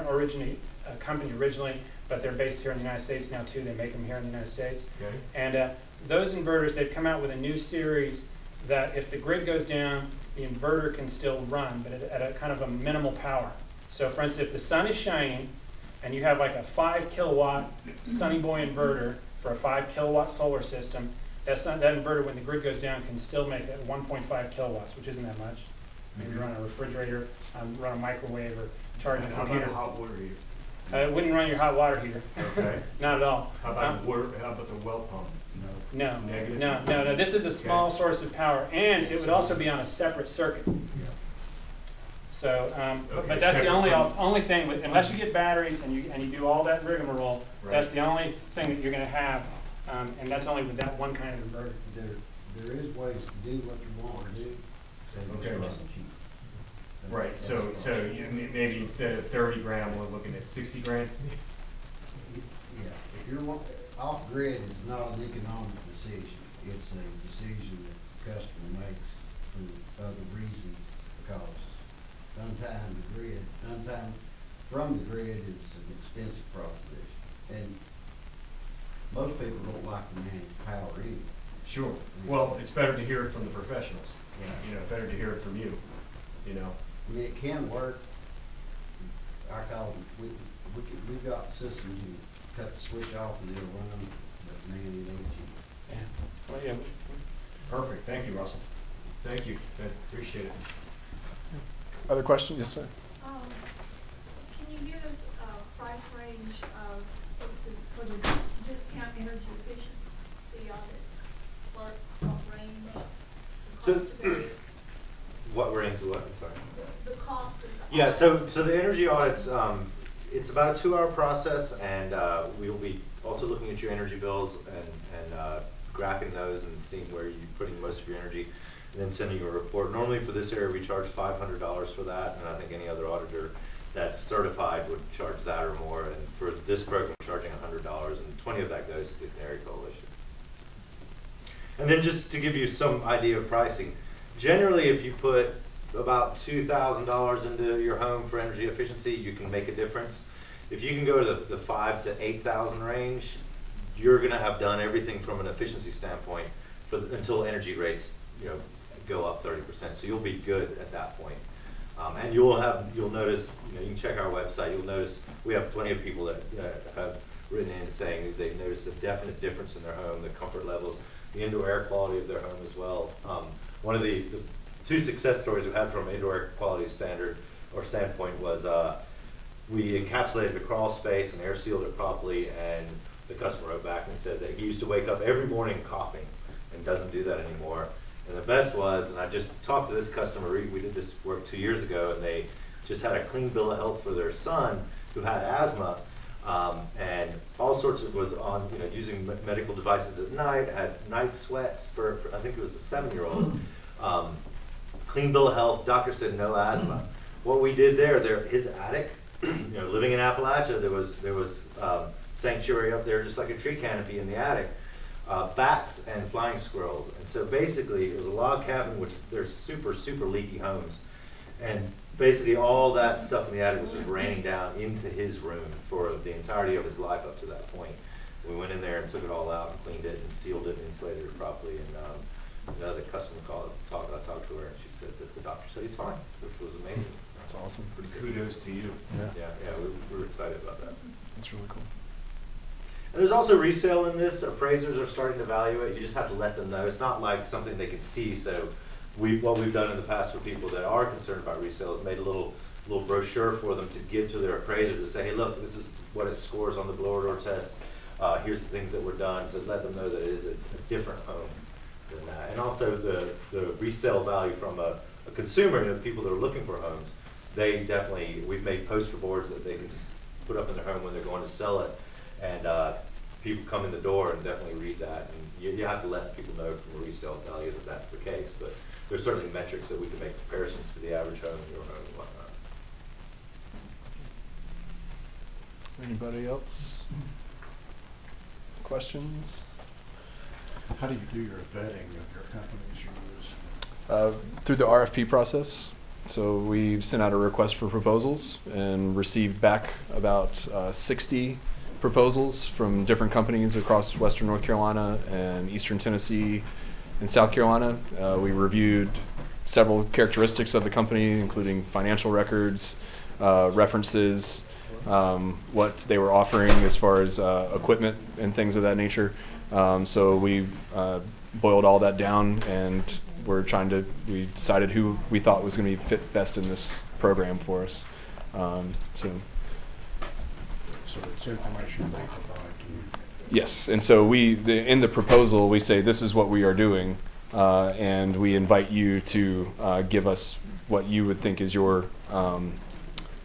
J: company originally, but they're based here in the United States now too. They make them here in the United States.
D: Okay.
J: And those inverters, they've come out with a new series that if the grid goes down, the inverter can still run, but at a kind of a minimal power. So for instance, if the sun is shining and you have like a 5 kilowatt Sunny Boy inverter for a 5 kilowatt solar system, that inverter, when the grid goes down, can still make that 1.5 kilowatts, which isn't that much. Maybe run a refrigerator, run a microwave, or charge a
D: How about
J: computer.
D: a hot water heater?
J: It wouldn't run your hot water heater.
D: Okay.
J: Not at all.
D: How about the water, how about the well pump?
J: No,
D: Negative?
J: no. This is a small source of power, and it would also be on a separate circuit. So,
D: Okay,
J: but that's the
D: separate from-
J: only thing, unless you get batteries and you do all that rigmarole, that's
D: Right.
J: the only thing that you're gonna have, and that's only with that one kind of inverter.
N: There is ways to do what you want to do. So it's
D: Okay,
N: not
D: Russell.
N: cheap.
D: Right, so maybe instead of 30 grand, we're looking at 60 grand?
N: Yeah, if you're off-grid, it's not an economic decision. It's a decision that the customer makes for other reasons, because untying the grid, untying from the grid is an expensive proposition. And most people don't like to manage power anyway.
D: Sure. Well, it's better to hear it from the professionals.
N: Yeah.
D: You know, better to hear it from you, you know?
N: I mean, it can work. I call them, we've got systems, you cut the switch off and it'll run, but man, it ain't cheap.
J: Yeah. Well, yeah.
D: Perfect, thank you, Russell. Thank you, I appreciate it.
C: Other questions? Yes, sir.
B: Can you give us a price range of, for the discount energy efficiency audit, what range? The
I: So-
B: cost of it,
I: What range? What? I'm sorry.
B: the cost of the.
I: Yeah,
B: audit.
I: so the energy audits, it's about a 2-hour process, and we will be also looking at your energy bills and graphing those and seeing where you're putting most of your energy, and then sending you a report. Normally for this area, we charge $500 for that, and I think any other auditor that's certified would charge that or more. And for this program, we're charging $100, and 20 of that goes to the Canary Coalition. And then just to give you some idea of pricing, generally if you put about $2,000 into your home for energy efficiency, you can make a difference. If you can go to the 5,000 to 8,000 range, you're going to have done everything from an efficiency standpoint until energy rates, go up 30%. So you'll be good at that point. And you'll notice, you can check our website. You'll notice we have plenty of people that have written in saying that they've noticed a definite difference in their home, the comfort levels, the indoor air quality of their home as well. One of the 2 success stories we had from indoor air quality standpoint was we encapsulated the crawl space and air sealed it properly, and the customer wrote back and said that he used to wake up every morning coughing and doesn't do that anymore. And the best was, and I just talked to this customer, we did this work 2 years ago, and they just had a clean bill of health for their son who had asthma, and all sorts of was on, using medical devices at night, had night sweats for I think it was a 7-year-old. Clean bill of health, doctor said no asthma. What we did there, his attic, living in Appalachia, there was sanctuary up there, just like a tree canopy in the attic, bats and flying squirrels. And so basically, it was a log cabin, which they're super, super leaky homes. And basically all that stuff in the attic was just raining down into his room for the entirety of his life up to that point. We went in there and took it all out and cleaned it and sealed it and insulated it properly. And the customer I talked to her, and she said that the doctor said he's fine, which was amazing.
C: That's awesome.
D: Pretty kudos to you.
C: Yeah,
I: Yeah, we were excited about that.
C: that's really cool.
I: And there's also resale in this. Appraisers are starting to value it. You just have to let them know. It's not like something they can see. So what we've done in the past for people that are concerned about resale is made a little brochure for them to give to their appraiser to say, hey, look, this is what it scores on the blower door test. Here's the things that were done, to let them know that it is a different home than that. And also the resale value from a consumer, people that are looking for homes, we've made poster boards that they can put up in their home when they're going to sell it. And people come in the door and definitely read that. And you have to let people know from a resale value that that's the case. But there's certainly metrics that we can make comparisons to the average home in your home and whatnot.
C: Anybody else? Questions?
G: How do you do your vetting of your companies you use?
C: Through the RFP process. So we sent out a request for proposals and received back about 60 proposals from different companies across Western North Carolina and Eastern Tennessee and South Carolina. We reviewed several characteristics of the company, including financial records, references, what they were offering as far as equipment and things of that nature. So we boiled all that down, and we decided who we thought was going to be fit best in this program for us. So
G: so it's information they provide to you.
C: Yes, and so in the proposal, we say this is what we are doing, and we invite you to give us what you would think is your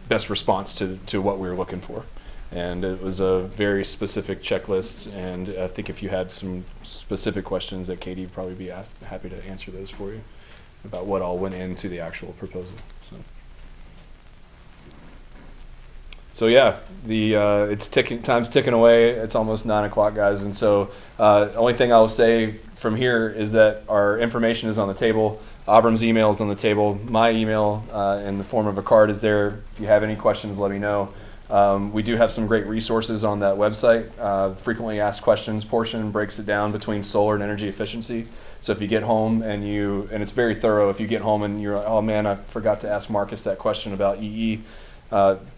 C: best response to what we're looking for. And it was a very specific checklist, and I think if you had some specific questions that Katie would probably be happy to answer those for you about what all went into the actual proposal. So yeah, it's ticking. Time's ticking away. It's almost 9 o'clock, guys. And so only thing I will say from here is that our information is on the table. Abram's email is on the table. My email in the form of a card is there. If you have any questions, let me know. We do have some great resources on that website. Frequently asked questions portion breaks it down between solar and energy efficiency. So if you get home and it's very thorough. If you get home and you're, oh man, I forgot to ask Marcus that question about EE.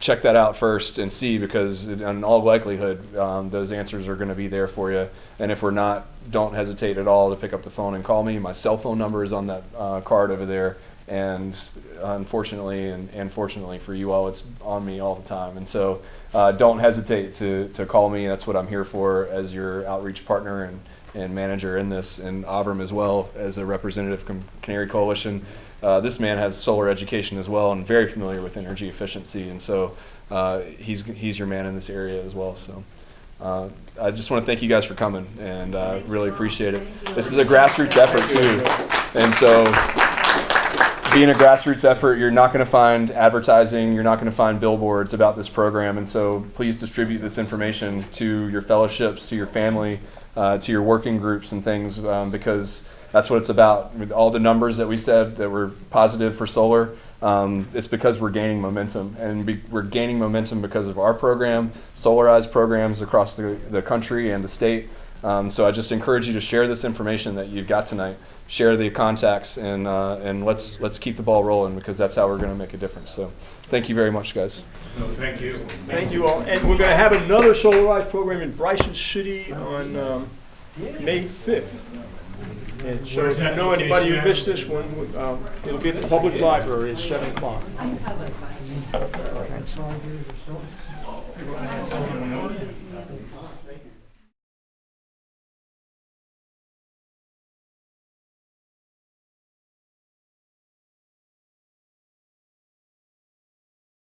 C: Check that out first and see, because in all likelihood, those answers are going to be there for you. And if we're not, don't hesitate at all to pick up the phone and call me. My cell phone number is on that card over there. And unfortunately, and fortunately for you all, it's on me all the time. And so don't hesitate to call me. That's what I'm here for as your outreach partner and manager in this, and Abram as well as a representative from Canary Coalition. This man has solar education as well and very familiar with energy efficiency, and so he's your man in this area as well. So I just want to thank you guys for coming, and really appreciate it. This is a grassroots effort too, and so being a grassroots effort, you're not going to find advertising, you're not going to find billboards about this program, and so please distribute this information to your fellowships, to your family, to your working groups and things, because that's what it's about. With all the numbers that we said that were positive for solar, it's because we're gaining momentum, and we're gaining momentum because of our program, Solarize programs across the country and the state. So I just encourage you to share this information that you've got tonight. Share the contacts, and let's keep the ball rolling, because that's how we're going to make a difference. So thank you very much, guys.
D: No, thank you.
A: Thank you all. And we're going to have another Solarize program in Bryson City on May 5th. And so if you know anybody who missed this one, it'll be at the public library at 7 o'clock.
K: I have a question.